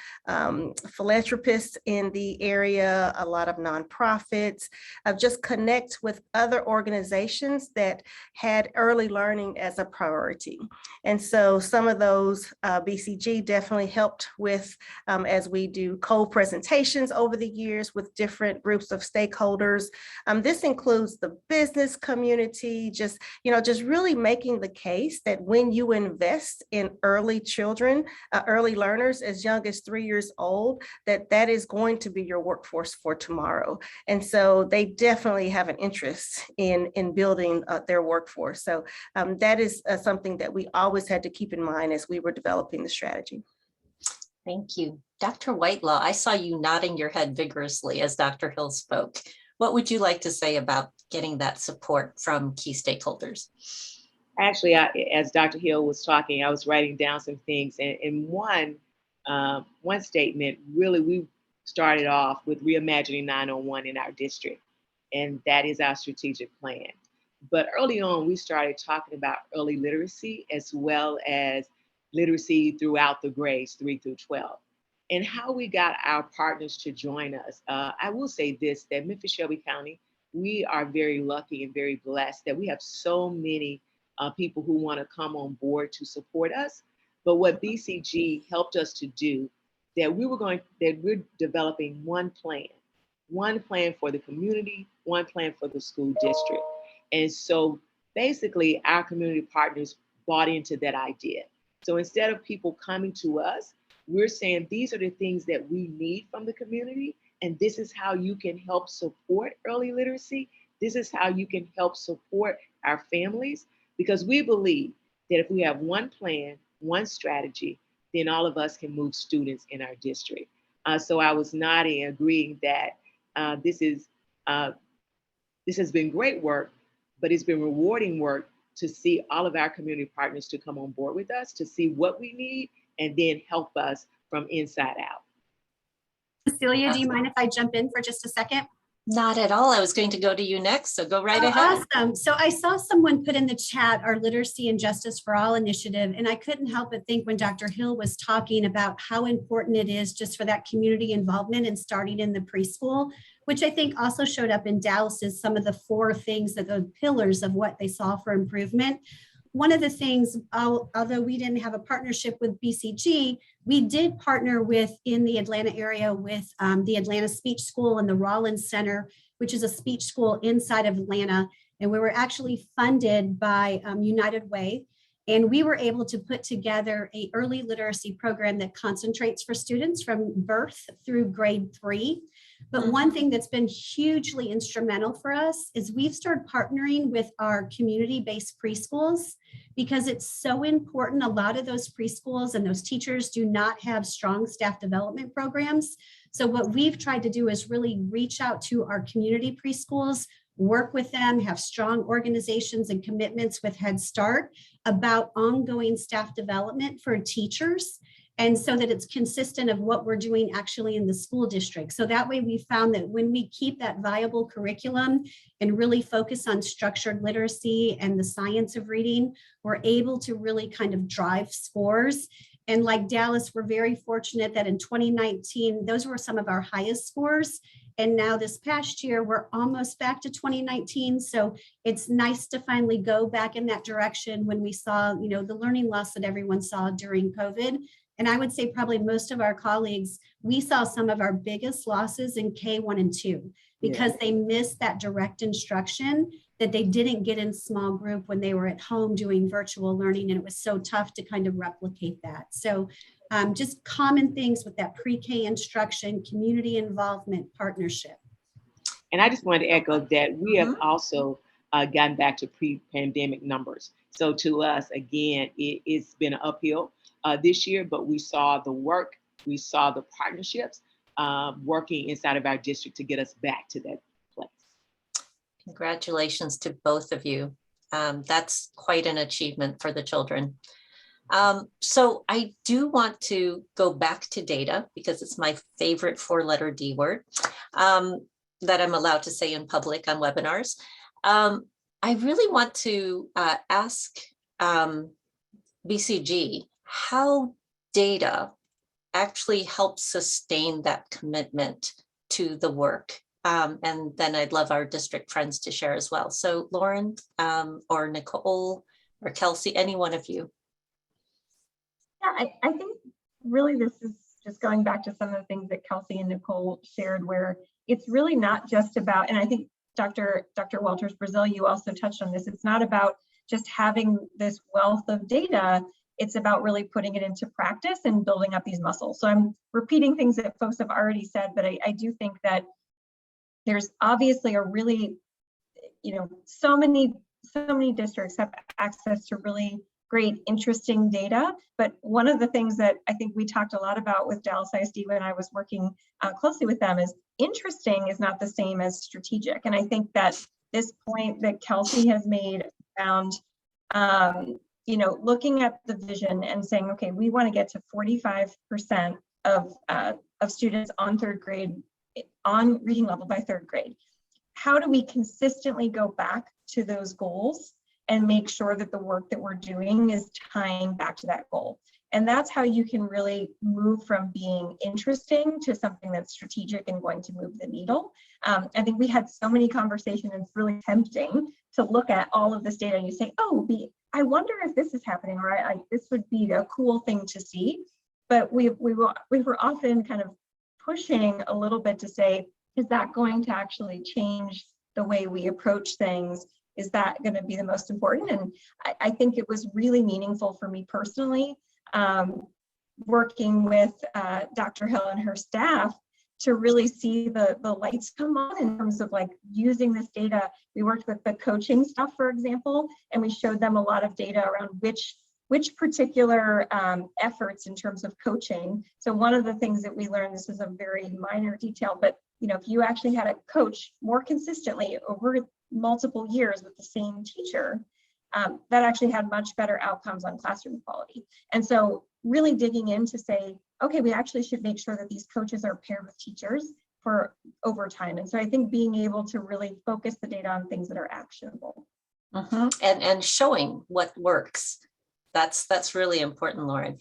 philanthropists in the area, a lot of nonprofits, just connect with other organizations that had early learning as a priority. And so some of those BCG definitely helped with as we do co-presentations over the years with different groups of stakeholders. This includes the business community, just really making the case that when you invest in early children, early learners as young as 3 years old, that is going to be your workforce for tomorrow. And so they definitely have an interest in building their workforce. So that is something that we always had to keep in mind as we were developing the strategy. Thank you. Dr. Whitelaw, I saw you nodding your head vigorously as Dr. Hill spoke. What would you like to say about getting that support from key stakeholders? Actually, as Dr. Hill was talking, I was writing down some things, and one statement, really, we started off with reimagining 901 in our district, and that is our strategic plan. But early on, we started talking about early literacy as well as literacy throughout the grades 3 through 12. And how we got our partners to join us. I will say this, that Memphis-Shelby County, we are very lucky and very blessed that we have so many people who want to come on board to support us. But what BCG helped us to do, that we're developing one plan for the community, one plan for the school district. And so basically our community partners bought into that idea. So instead of people coming to us, we're saying these are the things that we need from the community, and this is how you can help support early literacy. This is how you can help support our families, because we believe that if we have one plan, one strategy, then all of us can move students in our district. So I was nodding, agreeing that this has been great work, but it's been rewarding work to see all of our community partners to come on board with us, to see what we need, and then help us from inside out. Cecilia, do you mind if I jump in for just a second? Not at all. I was going to go to you next, so go right ahead. Awesome. So I saw someone put in the chat our Literacy and Justice for All initiative, and I couldn't help but think when Dr. Hill was talking about how important it is just for that community involvement and starting in the preschool, which I think also showed up in Dallas as some of the 4 things that the pillars of what they saw for improvement. One of the things, although we didn't have a partnership with BCG, we did partner with, in the Atlanta area, with the Atlanta Speech School and the Rollins Center, which is a speech school inside of Atlanta. And we were actually funded by United Way. And we were able to put together an early literacy program that concentrates for students from birth through grade 3. But one thing that's been hugely instrumental for us is we've started partnering with our community-based preschools, because it's so important. A lot of those preschools and those teachers do not have strong staff development programs. So what we've tried to do is really reach out to our community preschools, work with them, have strong organizations and commitments with Head Start about ongoing staff development for teachers, and so that it's consistent of what we're doing actually in the school district. So that way we found that when we keep that viable curriculum and really focus on structured literacy and the science of reading, we're able to really kind of drive scores. And like Dallas, we're very fortunate that in 2019, those were some of our highest scores. And now this past year, we're almost back to 2019. So it's nice to finally go back in that direction when we saw, you know, the learning loss that everyone saw during COVID. And I would say probably most of our colleagues, we saw some of our biggest losses in K1 and 2 because they missed that direct instruction that they didn't get in small group when they were at home doing virtual learning. And it was so tough to kind of replicate that. So just common things with that pre-K instruction, community involvement, partnership. And I just wanted to echo that we have also gotten back to pre-pandemic numbers. So to us, again, it's been an uphill this year, but we saw the work, we saw the partnerships working inside of our district to get us back to that place. Congratulations to both of you. That's quite an achievement for the children. So I do want to go back to data because it's my favorite 4-letter D word that I'm allowed to say in public on webinars. I really want to ask BCG how data actually helps sustain that commitment to the work. And then I'd love our district friends to share as well. So Lauren or Nicole or Kelsey, any one of you. Yeah, I think really this is just going back to some of the things that Kelsey and Nicole shared, where it's really not just about, and I think Dr. Walters Brazil, you also touched on this, it's not about just having this wealth of data, it's about really putting it into practice and building up these muscles. So I'm repeating things that folks have already said, but I do think that there's obviously a really, you know, so many districts have access to really great, interesting data. But one of the things that I think we talked a lot about with Dallas ISD when I was working closely with them is interesting is not the same as strategic. And I think that this point that Kelsey has made around, you know, looking at the vision and saying, okay, we want to get to 45% of students on 3rd grade, on reading level by 3rd grade. How do we consistently go back to those goals and make sure that the work that we're doing is tying back to that goal? And that's how you can really move from being interesting to something that's strategic and going to move the needle. I think we had so many conversations, and it's really tempting to look at all of this data and you say, oh, I wonder if this is happening, or this would be a cool thing to see. But we were often kind of pushing a little bit to say, is that going to actually change the way we approach things is that going to be the most important? And I think it was really meaningful for me personally, working with Dr. Hill and her staff to really see the lights come on in terms of like using this data. We worked with the coaching stuff, for example, and we showed them a lot of data around which particular efforts in terms of coaching. So one of the things that we learned, this is a very minor detail, but if you actually had a coach more consistently over multiple years with the same teacher, that actually had much better outcomes on classroom quality. And so really digging in to say, okay, we actually should make sure that these coaches are paired with teachers for over time. And so I think being able to really focus the data on things that are actionable. And showing what works. That's really important, Lauren.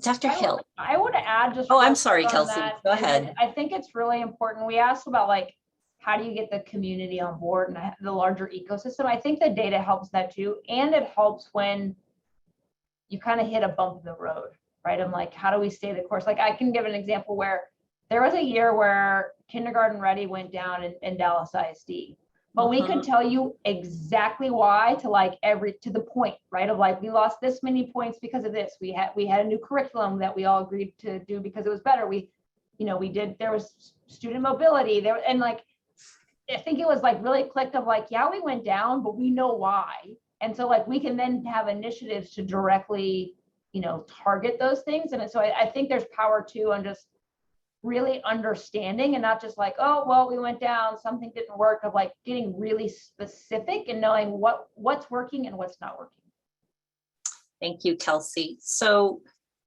Dr. Hill. I would add just. Oh, I'm sorry, on Kelsey. that. Go ahead. I think it's really important. We asked about like, how do you get the community on board and the larger ecosystem? I think the data helps that too. And it helps when you kind of hit a bump in the road, right? I'm like, how do we stay the course? Like I can give an example where there was a year where kindergarten ready went down in Dallas ISD. But we could tell you exactly why to the point, right? Of like, we lost this many points because of this. We had a new curriculum that we all agreed to do because it was better. There was student mobility there. And like, I think it was like really clicked of like, yeah, we went down, but we know why. And so like, we can then have initiatives to directly, target those things. And so I think there's power too on just really understanding and not just like, oh, well, we went down, something didn't work, of like getting really specific and knowing what's working and what's not working. Thank you, Kelsey. So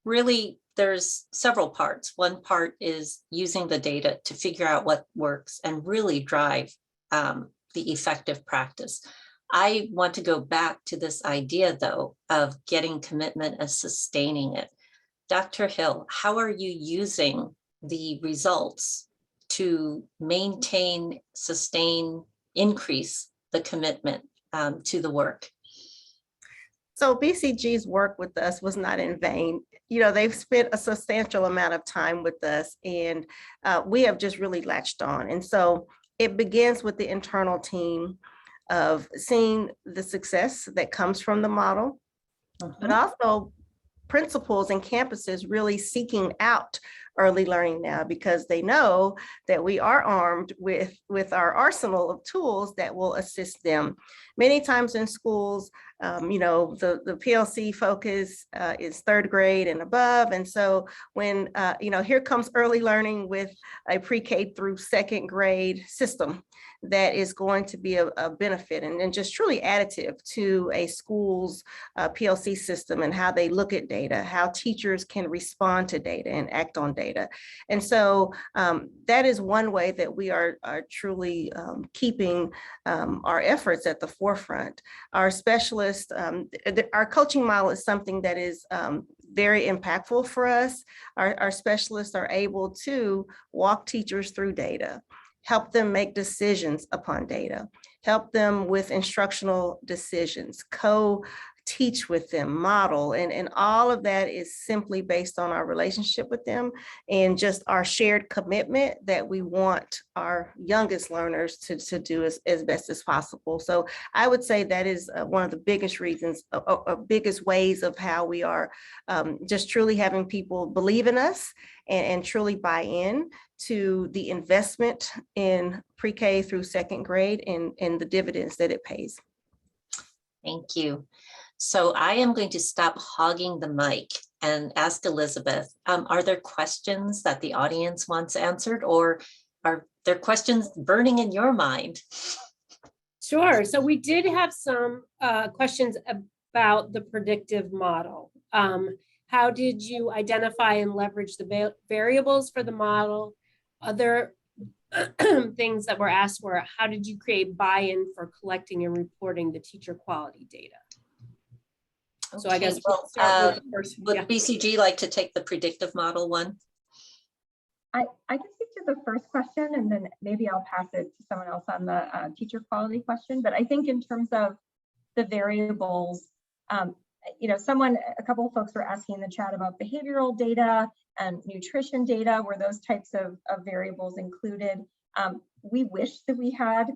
really, there's several parts. One part is using the data to figure out what works and really drive the effective practice. I want to go back to this idea, though, of getting commitment and sustaining it. Dr. Hill, how are you using the results to maintain, sustain, increase the commitment to the work? So BCG's work with us was not in vain. They've spent a substantial amount of time with us, and we have just really latched on. And so it begins with the internal team of seeing the success that comes from the model, but also principals and campuses really seeking out early learning now, because they know that we are armed with our arsenal of tools that will assist them. Many times in schools, the PLC focus is third grade and above. And so when, here comes early learning with a pre-K through second grade system that is going to be a benefit and just truly additive to a school's PLC system and how they look at data, how teachers can respond to data and act on data. And so that is one way that we are truly keeping our efforts at the forefront. Our specialists, our coaching model is something that is very impactful for us. Our specialists are able to walk teachers through data, help them make decisions upon data, help them with instructional decisions, co-teach with them, model, and all of that is simply based on our relationship with them and just our shared commitment that we want our youngest learners to do as best as possible. So I would say that is one of the biggest reasons, biggest ways of how we are just truly having people believe in us and truly buy in to the investment in pre-K through second grade and the dividends that it pays. Thank you. So I am going to stop hogging the mic and ask Elizabeth, are there questions that the audience wants answered, or are there questions burning in your mind? Sure. So we did have some questions about the predictive model. How did you identify and leverage the variables for the model? Other things that were asked were, how did you create buy-in for collecting and reporting the teacher quality data? Okay, So I guess well, start with the first, would BCG like to take the predictive model one? I can speak to the first question, and then maybe I'll pass it to someone else on the teacher quality question. But I think in terms of the variables, a couple of folks were asking in the chat about behavioral data and nutrition data, were those types of variables included. We wish that we had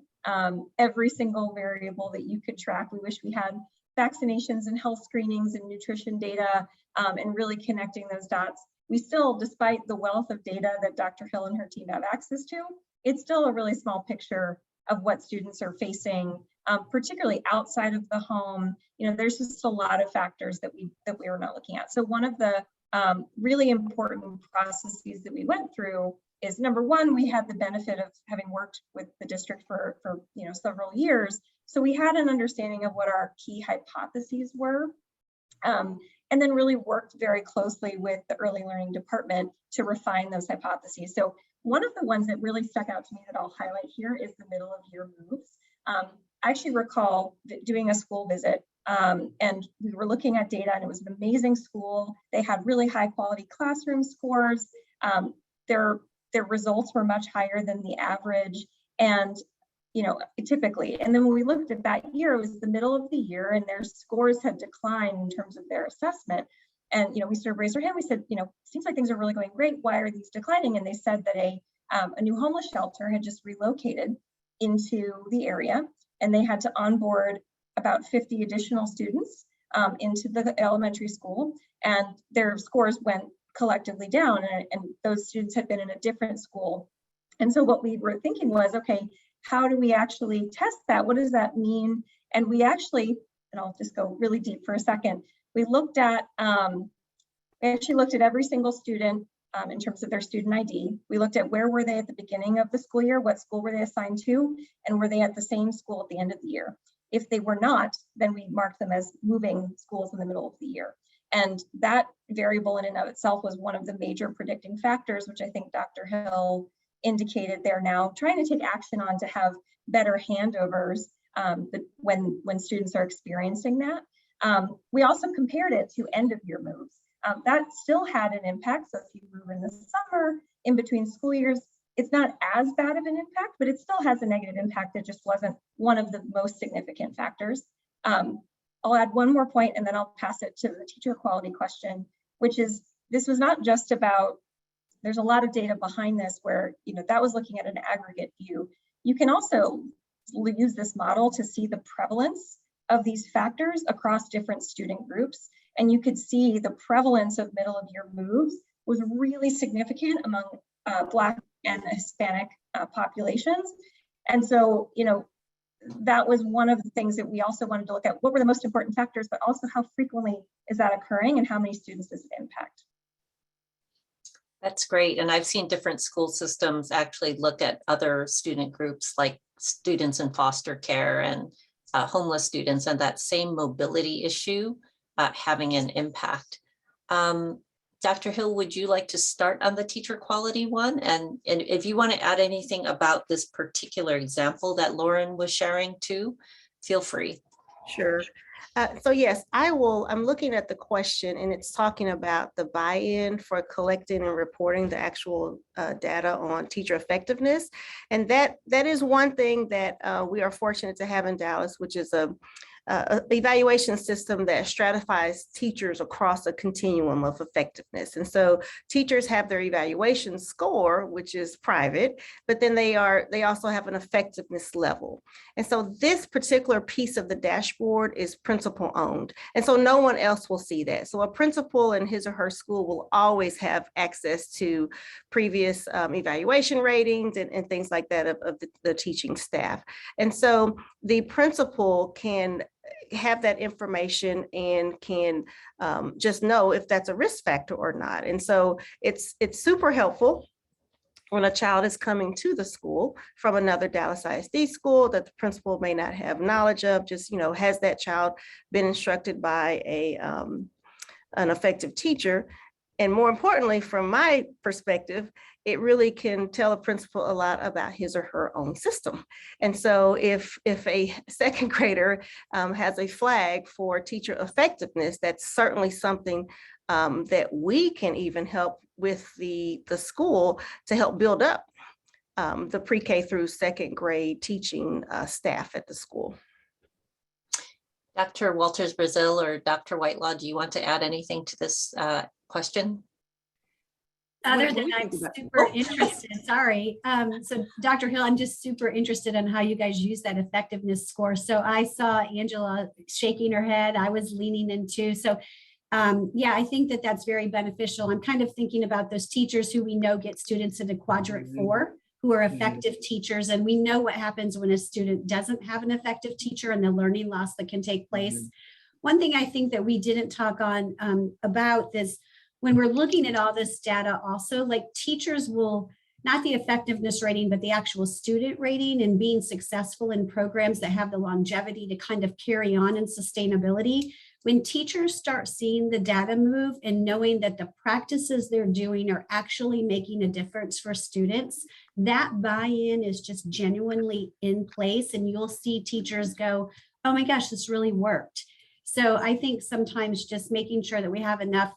every single variable that you could track. We wish we had vaccinations and health screenings and nutrition data, and really connecting those dots. We still, despite the wealth of data that Dr. Hill and her team have access to, it's still a really small picture of what students are facing, particularly outside of the home. You know, there's just a lot of factors that we are not looking at. So one of the really important processes that we went through is, number one, we had the benefit of having worked with the district for several years. So we had an understanding of what our key hypotheses were. And then really worked very closely with the early learning department to refine those hypotheses. So one of the ones that really stuck out to me that I'll highlight here is the middle of year moves. I actually recall doing a school visit, and we were looking at data, and it was an amazing school. They had really high quality classroom scores. Their results were much higher than the average, and typically. And then when we looked at that year, it was the middle of the year, and their scores had declined in terms of their assessment. And we sort of raised our hand. We said, seems like things are really going great. Why are these declining? And they said that a new homeless shelter had just relocated into the area, and they had to onboard about 50 additional students into the elementary school, and their scores went collectively down, and those students had been in a different school. And so what we were thinking was, okay, how do we actually test that? What does that mean? And we actually, and I'll just go really deep for a second, we actually looked at every single student in terms of their student ID. We looked at where were they at the beginning of the school year, what school were they assigned to, and were they at the same school at the end of the year? If they were not, then we marked them as moving schools in the middle of the year. And that variable in and of itself was one of the major predicting factors, which I think Dr. Hill indicated they're now trying to take action on to have better handovers when students are experiencing that. We also compared it to end of year moves. That still had an impact. So if you move in the summer, in between school years, it's not as bad of an impact, but it still has a negative impact. It just wasn't one of the most significant factors. I'll add one more point, and then I'll pass it to the teacher quality question, which is, this was not just about, there's a lot of data behind this where, that was looking at an aggregate view. You can also use this model to see the prevalence of these factors across different student groups. And you could see the prevalence of middle of year moves was really significant among Black and Hispanic populations. And so, that was one of the things that we also wanted to look at. What were the most important factors, but also how frequently is that occurring and how many students does it impact? That's great. And I've seen different school systems actually look at other student groups like students in foster care and homeless students, and that same mobility issue having an impact. Dr. Hill, would you like to start on the teacher quality one? And if you want to add anything about this particular example that Lauren was sharing too, feel free. Sure. So yes, I will. I'm looking at the question, and it's talking about the buy-in for collecting and reporting the actual data on teacher effectiveness. And that is one thing that we are fortunate to have in Dallas, which is a evaluation system that stratifies teachers across a continuum of effectiveness. And so teachers have their evaluation score, which is private, but then they also have an effectiveness level. And so this particular piece of the dashboard is principal owned. And so no one else will see that. So a principal in his or her school will always have access to previous evaluation ratings and things like that of the teaching staff. And so the principal can have that information and can just know if that's a risk factor or not. And so it's super helpful when a child is coming to the school from another Dallas ISD school that the principal may not have knowledge of. Just, has that child been instructed by an effective teacher? And more importantly, from my perspective, it really can tell a principal a lot about his or her own system. And so if a second grader has a flag for teacher effectiveness, that's certainly something that we can even help with the school to help build up the pre-K through second grade teaching staff at the school. Dr. Walters-Brazil or Dr. Whitelaw, do you want to add anything to this question? Other when than we I'm think about- super interested, sorry. So Dr. Hill, I'm just super interested in how you guys use that effectiveness score. So I saw Angela shaking her head. I was leaning in too. So yeah, I think that that's very beneficial. I'm kind of thinking about those teachers who we know get students into quadrant 4, who are effective teachers. And we know what happens when a student doesn't have an effective teacher and the learning loss that can take place. One thing I think that we didn't talk on about this, when we're looking at all this data also, like teachers will, not the effectiveness rating, but the actual student rating and being successful in programs that have the longevity to kind of carry on and sustainability. When teachers start seeing the data move and knowing that the practices they're doing are actually making a difference for students, that buy-in is just genuinely in place. And you'll see teachers go, oh my gosh, this really worked. So I think sometimes just making sure that we have enough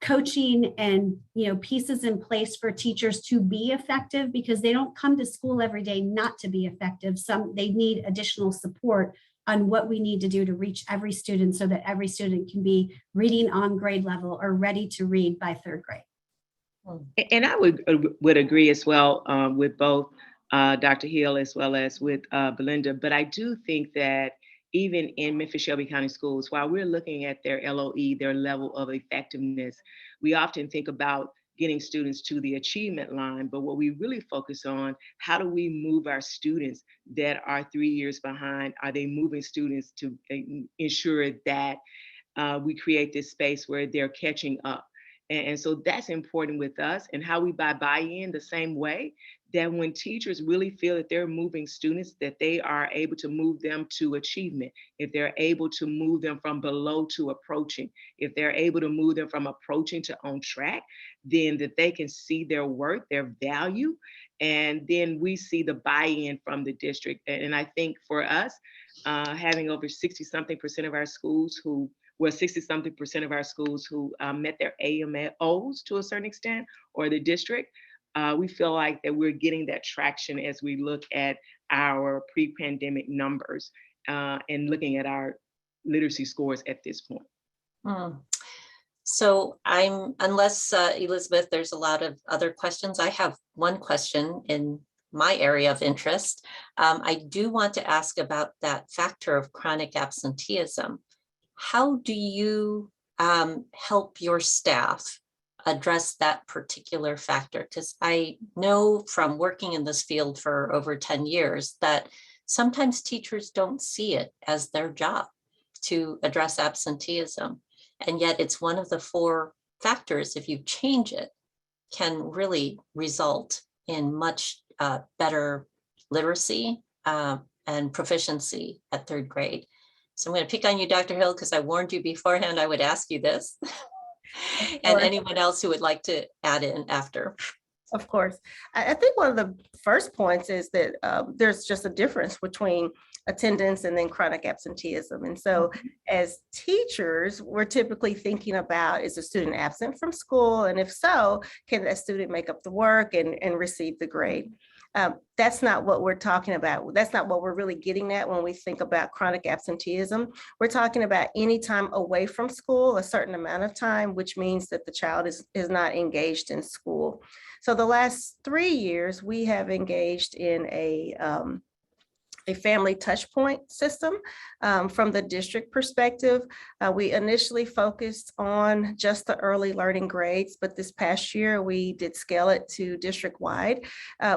coaching and pieces in place for teachers to be effective, because they don't come to school every day not to be effective. They need additional support on what we need to do to reach every student so that every student can be reading on grade level or ready to read by 3rd grade. And I would agree as well with both Dr. Hill as well as with Belinda. But I do think that even in Memphis Shelby County Schools, while we're looking at their LOE, their level of effectiveness, we often think about getting students to the achievement line. But what we really focus on, how do we move our students that are 3 years behind? Are they moving students to ensure that we create this space where they're catching up? And so that's important with us, and how we buy in the same way, that when teachers really feel that they're moving students, that they are able to move them to achievement. If they're able to move them from below to approaching, if they're able to move them from approaching to on track, then that they can see their worth, their value, and then we see the buy-in from the district. And I think for us, having over 60-something% of our schools who 60-something% of our schools who met their AMOs to a certain extent, or the district, we feel like that we're getting that traction as we look at our pre-pandemic numbers and looking at our literacy scores at this point. So unless Elizabeth, there's a lot of other questions. I have one question in my area of interest. I do want to ask about that factor of chronic absenteeism. How do you help your staff address that particular factor? Because I know from working in this field for over 10 years that sometimes teachers don't see it as their job to address absenteeism. And yet it's one of the 4 factors, if you change it, can really result in much better literacy and proficiency at 3rd grade. So I'm going to pick on you, Dr. Hill, because I warned you beforehand I would ask you this. And anyone else who would like to add in after. Of course. I think one of the first points is that there's just a difference between attendance and then chronic absenteeism. And so as teachers, we're typically thinking about, is a student absent from school? And if so, can that student make up the work and receive the grade? That's not what we're talking about. That's not what we're really getting at when we think about chronic absenteeism. We're talking about any time away from school, a certain amount of time, which means that the child is not engaged in school. So the last 3 years, we have engaged in a family touch point system from the district perspective. We initially focused on just the early learning grades, but this past year we did scale it to district-wide,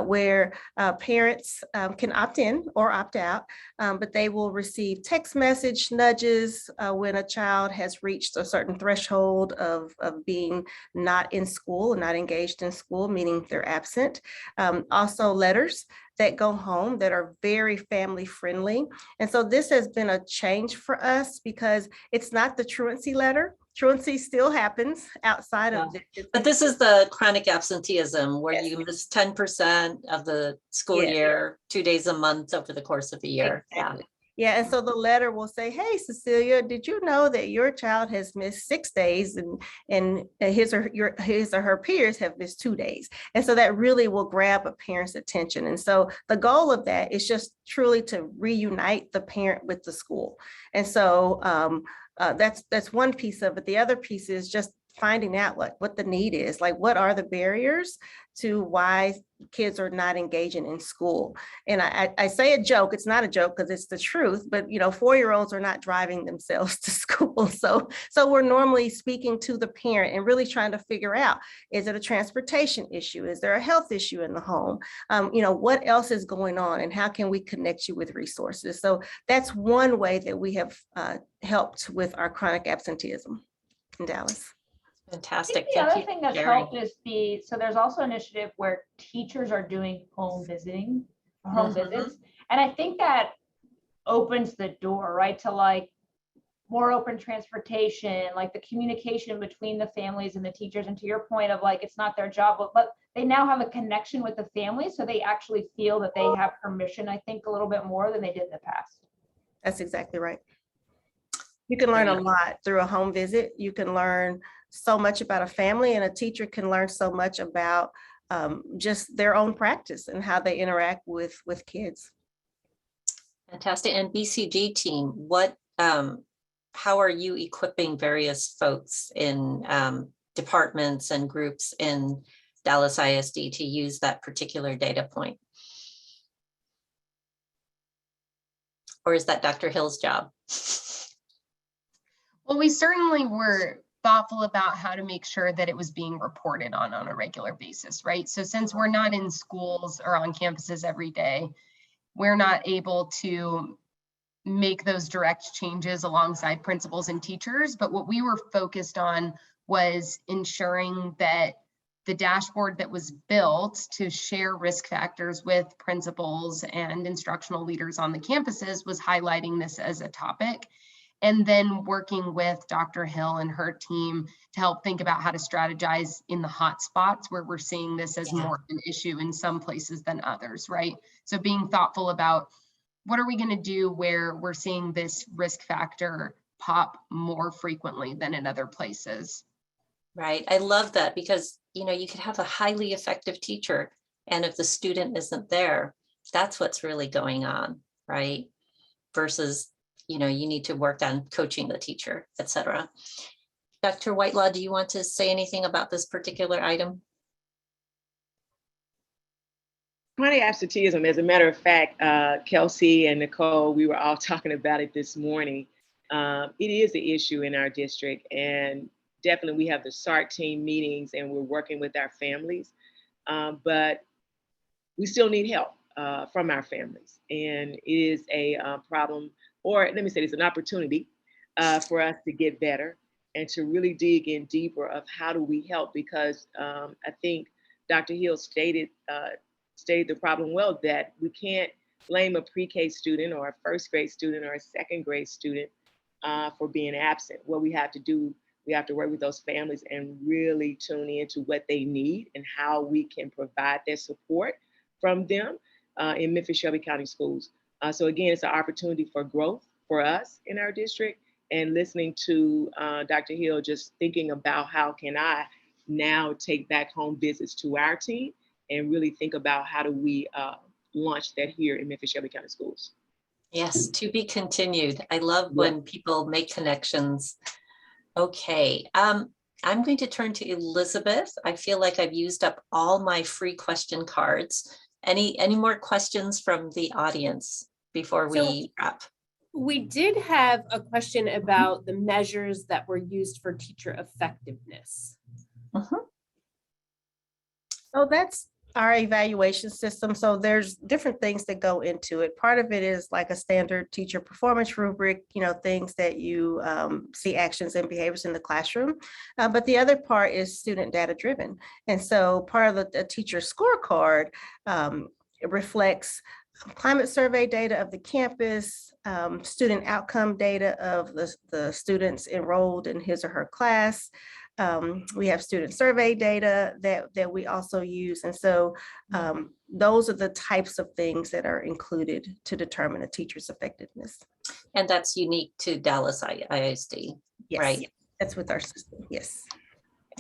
where parents can opt in or opt out, but they will receive text message nudges when a child has reached a certain threshold of being not in school, not engaged in school, meaning they're absent. Also letters that go home that are very family friendly. And so this has been a change for us because it's not the truancy letter. Truancy still happens outside of this. But this is the chronic absenteeism where you miss 10% of the school year, 2 days a month over the course of the year. Exactly. Yeah, and so the letter will say, hey, Cecilia, did you know that your child has missed 6 days and his or her peers have missed 2 days? And so that really will grab a parent's attention. And so the goal of that is just truly to reunite the parent with the school. And so that's one piece of it. The other piece is just finding out what the need is, like what are the barriers to why kids are not engaging in school. And I say a joke, it's not a joke because it's the truth, but 4-year-olds are not driving themselves to school. So we're normally speaking to the parent and really trying to figure out, is it a transportation issue? Is there a health issue in the home? What else is going on and how can we connect you with resources? So that's one way that we have helped with our chronic absenteeism in Dallas. I Fantastic. think the Thank other you, thing that's Jerry. helped is so there's also an initiative where teachers are doing home visiting, home visits. And I think that opens the door, right, to like more open transportation, like the communication between the families and the teachers. And to your point of like, it's not their job, but they now have a connection with the family. So they actually feel that they have permission, I think, a little bit more than they did in the past. That's exactly right. You can learn a lot through a home visit. You can learn so much about a family, and a teacher can learn so much about just their own practice and how they interact with kids. Fantastic. And BCG team, how are you equipping various folks in departments and groups in Dallas ISD to use that particular data point? Or is that Dr. Hill's job? Well, we certainly were thoughtful about how to make sure that it was being reported on a regular basis, right? So since we're not in schools or on campuses every day, we're not able to make those direct changes alongside principals and teachers. But what we were focused on was ensuring that the dashboard that was built to share risk factors with principals and instructional leaders on the campuses was highlighting this as a topic. And then working with Dr. Hill and her team to help think about how to strategize in the hot spots where we're seeing this as more of an issue in some places than others, right? So being thoughtful about what are we going to do where we're seeing this risk factor pop more frequently than in other places. Right. I love that because, you could have a highly effective teacher, and if the student isn't there, that's what's really going on, right? Versus you need to work on coaching the teacher, et cetera. Dr. Whitelaw, do you want to say anything about this particular item? Chronic absenteeism, as a matter of fact, Kelsey and Nicole, we were all talking about it this morning. It is an issue in our district, and definitely we have the SART team meetings and we're working with our families, but we still need help from our families. And it is a problem, or let me say it's an opportunity for us to get better and to really dig in deeper of how do we help, because I think Dr. Hill stated the problem well, that we can't blame a pre-K student or a first grade student or a second grade student for being absent. What we have to do, we have to work with those families and really tune into what they need and how we can provide their support from them in Memphis-Shelby County schools. So again, it's an opportunity for growth for us in our district, and listening to Dr. Hill, just thinking about how can I now take back home visits to our team and really think about how do we launch that here in Memphis-Shelby County schools. Yes, to be continued. I love when people make connections. Okay, I'm going to turn to Elizabeth. I feel like I've used up all my free question cards. Any more questions from the audience before we wrap? We did have a question about the measures that were used for teacher effectiveness. So that's our evaluation system. So there's different things that go into it. Part of it is like a standard teacher performance rubric, things that you see actions and behaviors in the classroom. But the other part is student data driven. And so part of the teacher scorecard it reflects climate survey data of the campus, student outcome data of the students enrolled in his or her class. We have student survey data that we also use. And so those are the types of things that are included to determine a teacher's effectiveness. And that's unique to Dallas ISD, yes, right? That's with our system, yes.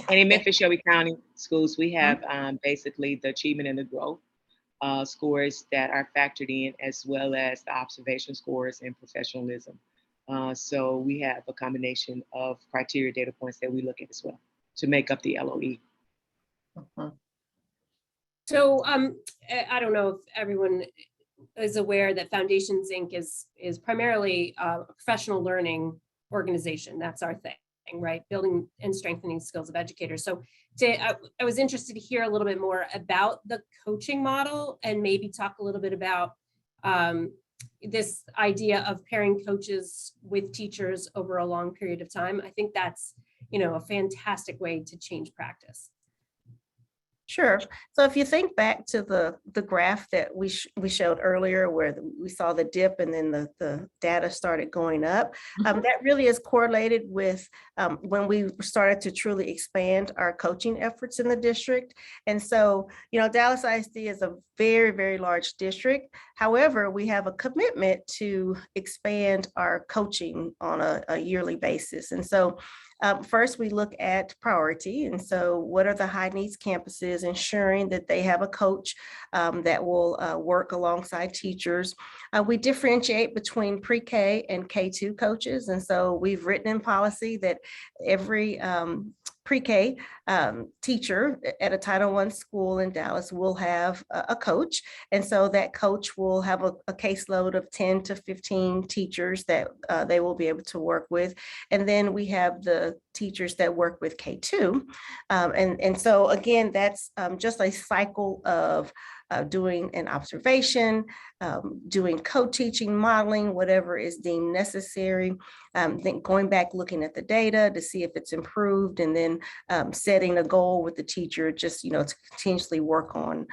And in Memphis-Shelby County schools, we have basically the achievement and the growth scores that are factored in, as well as the observation scores and professionalism. So we have a combination of criteria data points that we look at as well. to make up the LOE. Mhm. So I don't know if everyone is aware that Foundations Inc. is primarily a professional learning organization. That's our thing, right? Building and strengthening skills of educators. So I was interested to hear a little bit more about the coaching model and maybe talk a little bit about this idea of pairing coaches with teachers over a long period of time. I think that's, a fantastic way to change practice. Sure. So if you think back to the graph that we showed earlier, where we saw the dip and then the data started going up, that really is correlated with when we started to truly expand our coaching efforts in the district. And so, Dallas ISD is a very, very large district. However, we have a commitment to expand our coaching on a yearly basis. And so first, we look at priority. And so what are the high needs campuses, ensuring that they have a coach that will work alongside teachers. We differentiate between pre-K and K2 coaches. And so we've written in policy that every pre-K teacher at a Title I school in Dallas will have a coach. And so that coach will have a caseload of 10 to 15 teachers that they will be able to work with. And then we have the teachers that work with K2. And so again, that's just a cycle of doing an observation, doing co-teaching, modeling, whatever is deemed necessary, then going back, looking at the data to see if it's improved, and then setting a goal with the teacher just, to continuously work on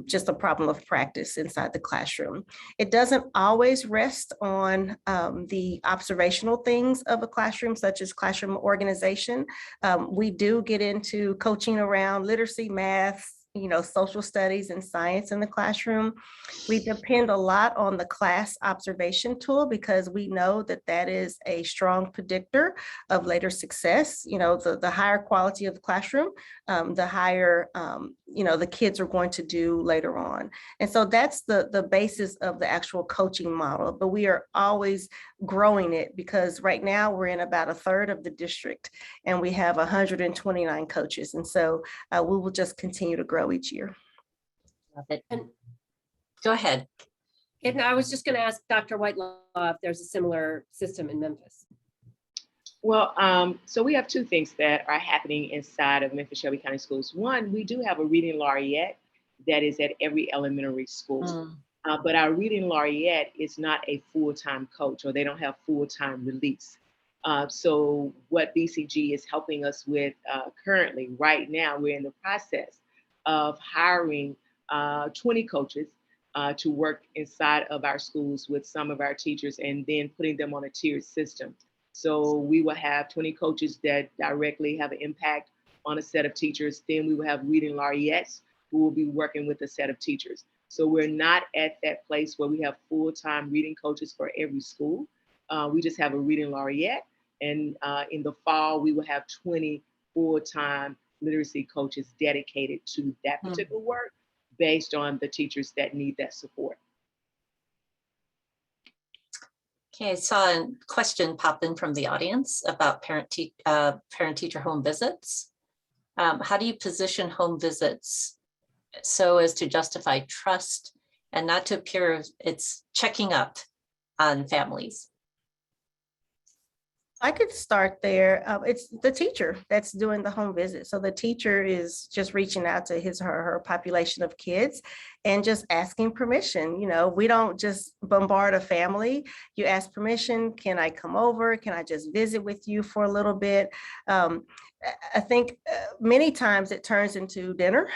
just a problem of practice inside the classroom. It doesn't always rest on the observational things of a classroom, such as classroom organization. We do get into coaching around literacy, math, social studies and science in the classroom. We depend a lot on the class observation tool because we know that that is a strong predictor of later success. The higher quality of the classroom, the higher, the kids are going to do later on. And so that's the basis of the actual coaching model, but we are always growing it because right now we're in about a third of the district and we have 129 coaches. And so we will just continue to grow each year. Love it. And go ahead. And I was just going to ask Dr. Whitelaw if there's a similar system in Memphis. Well, so we have two things that are happening inside of Memphis Shelby County Schools. One, we do have a reading laureate that is at every elementary school. But our reading laureate is not a full-time coach, or they don't have full-time release. So what BCG is helping us with currently, right now, we're in the process of hiring 20 coaches to work inside of our schools with some of our teachers and then putting them on a tiered system. So we will have 20 coaches that directly have an impact on a set of teachers. Then we will have reading laureates who will be working with a set of teachers. So we're not at that place where we have full-time reading coaches for every school. We just have a reading laureate. And in the fall, we will have 20 full-time literacy coaches dedicated to that particular work based on the teachers that need that support. Okay, I saw a question pop in from the audience about parent-teacher home visits. How do you position home visits so as to justify trust and not to appear as it's checking up on families? I could start there. It's the teacher that's doing the home visit. So the teacher is just reaching out to his or her population of kids and just asking permission. We don't just bombard a family. You ask permission. Can I come over? Can I just visit with you for a little bit? I think many times it turns into dinner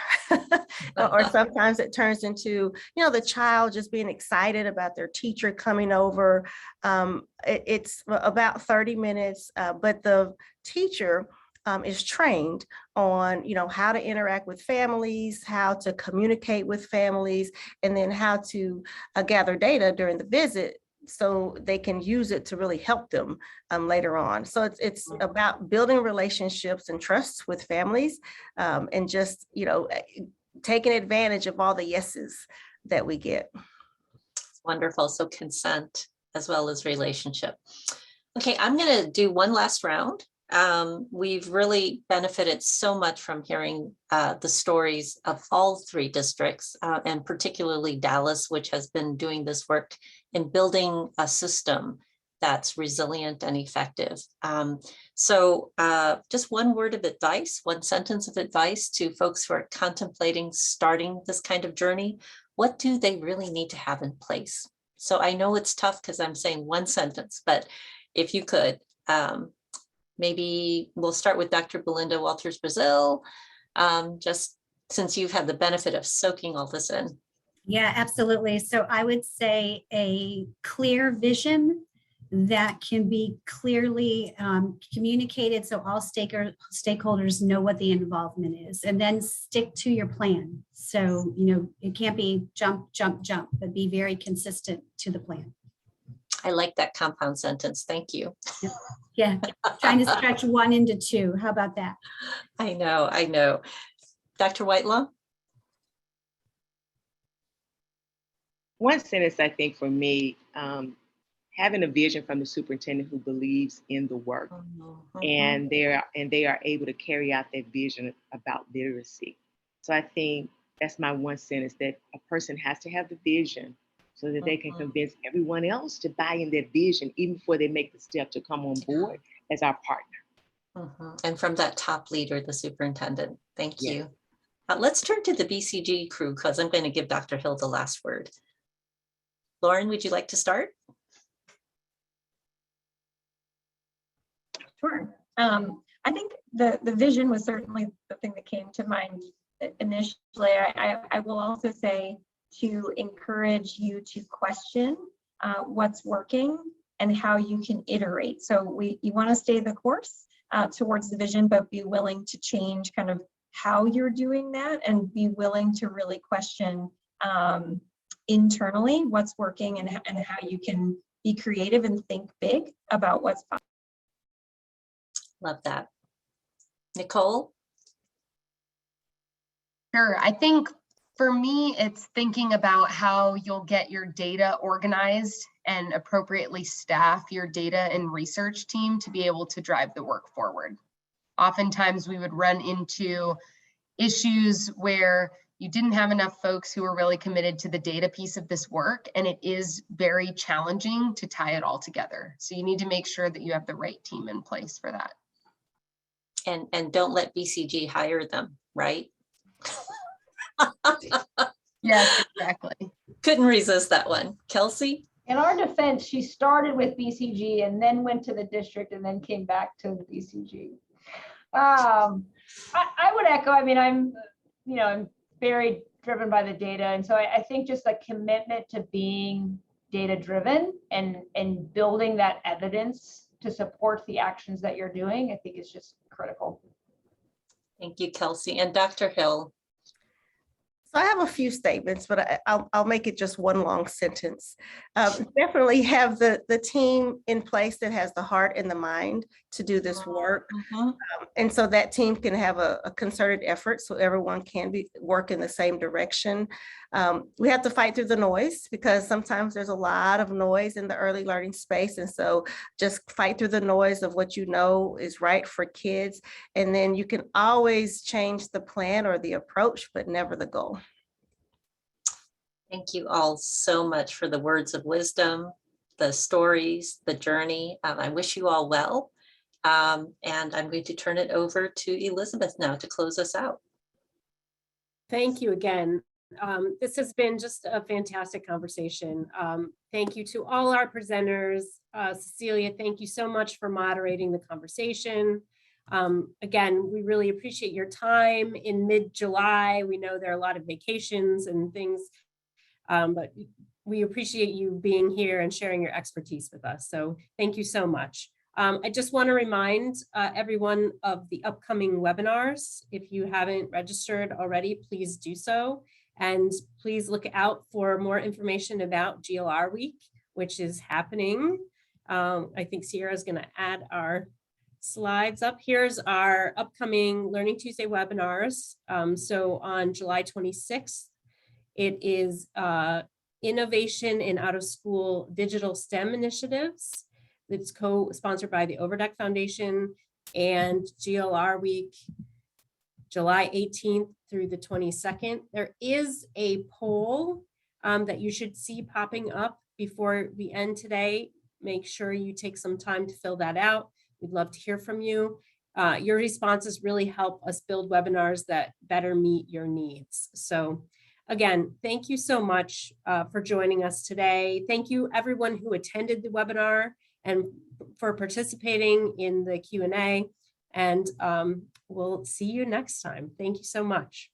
or sometimes it turns into, the child just being excited about their teacher coming over. It's about 30 minutes, but the teacher is trained on, how to interact with families, how to communicate with families, and then how to gather data during the visit so they can use it to really help them later on. So it's about building relationships and trusts with families and just, taking advantage of all the yeses that we get. Wonderful. So consent as well as relationship. Okay, I'm going to do one last round We've really benefited so much from hearing the stories of all three districts, and particularly Dallas, which has been doing this work in building a system that's resilient and effective. So just one word of advice, one sentence of advice to folks who are contemplating starting this kind of journey. What do they really need to have in place? So I know it's tough because I'm saying one sentence, but if you could, maybe we'll start with Dr. Belinda Walters-Brazil, just since you've had the benefit of soaking all this in. Yeah, absolutely. So I would say a clear vision that can be clearly communicated so all stakeholders know what the involvement is, and then stick to your plan. So, it can't be jump, jump, jump, but be very consistent to the plan. I like that compound sentence. Thank you. Yeah, trying to stretch one into two. How about that? I know. Dr. Whitelaw? One sentence, I think, for me, having a vision from the superintendent who believes in the work, and they are able to carry out that vision about literacy. So I think that's my one sentence, that a person has to have the vision so that they can convince everyone else to buy in that vision, even before they make the step to come on board as our partner. And from that top leader, the superintendent. Thank you. Let's turn to the BCG crew, because I'm going to give Dr. Hill the last word. Lauren, would you like to start? Sure. I think the vision was certainly the thing that came to mind initially. I will also say to encourage you to question what's working and how you can iterate. So you want to stay the course towards the vision, but be willing to change kind of how you're doing that, and be willing to really question internally what's working and how you can be creative and think big about what's possible. Love that. Nicole? Sure. I think for me, it's thinking about how you'll get your data organized and appropriately staff your data and research team to be able to drive the work forward. Oftentimes we would run into issues where you didn't have enough folks who were really committed to the data piece of this work, and it is very challenging to tie it all together. So you need to make sure that you have the right team in place for that. And don't let BCG hire them, right? Yes, exactly. Couldn't resist that one. Kelsey? In our defense, she started with BCG and then went to the district and then came back to the BCG. I would echo, I mean, I'm very driven by the data. And so I think just a commitment to being data driven and building that evidence to support the actions that you're doing, I think is just critical. Thank you, Kelsey. And Dr. Hill? So I have a few statements, but I'll make it just one long sentence. Definitely have the team in place that has the heart and the mind to do this work. And so that team can have a concerted effort so everyone can work in the same direction. We have to fight through the noise, because sometimes there's a lot of noise in the early learning space. And so just fight through the noise of what you know is right for kids. And then you can always change the plan or the approach, but never the goal. Thank you all so much for the words of wisdom, the stories, the journey. I wish you all well. And I'm going to turn it over to Elizabeth now to close us out. Thank you again. This has been just a fantastic conversation. Thank you to all our presenters. Cecilia, thank you so much for moderating the conversation. Again, we really appreciate your time in mid-July. We know there are a lot of vacations and things, but we appreciate you being here and sharing your expertise with us. So thank you so much. I just want to remind everyone of the upcoming webinars. If you haven't registered already, please do so. And please look out for more information about GLR Week, which is happening. I think Sierra is going to add our slides up. Here's our upcoming Learning Tuesday webinars. So on July 26th, it is Innovation in Out-of-School Digital STEM Initiatives. It's co-sponsored by the Overdeck Foundation. and GLR Week, July 18th through the 22nd. There is a poll that you should see popping up before we end today. Make sure you take some time to fill that out. We'd love to hear from you. Your responses really help us build webinars that better meet your needs. So again, thank you so much for joining us today. Thank you everyone who attended the webinar and for participating in the Q&A. And we'll see you next time. Thank you so much.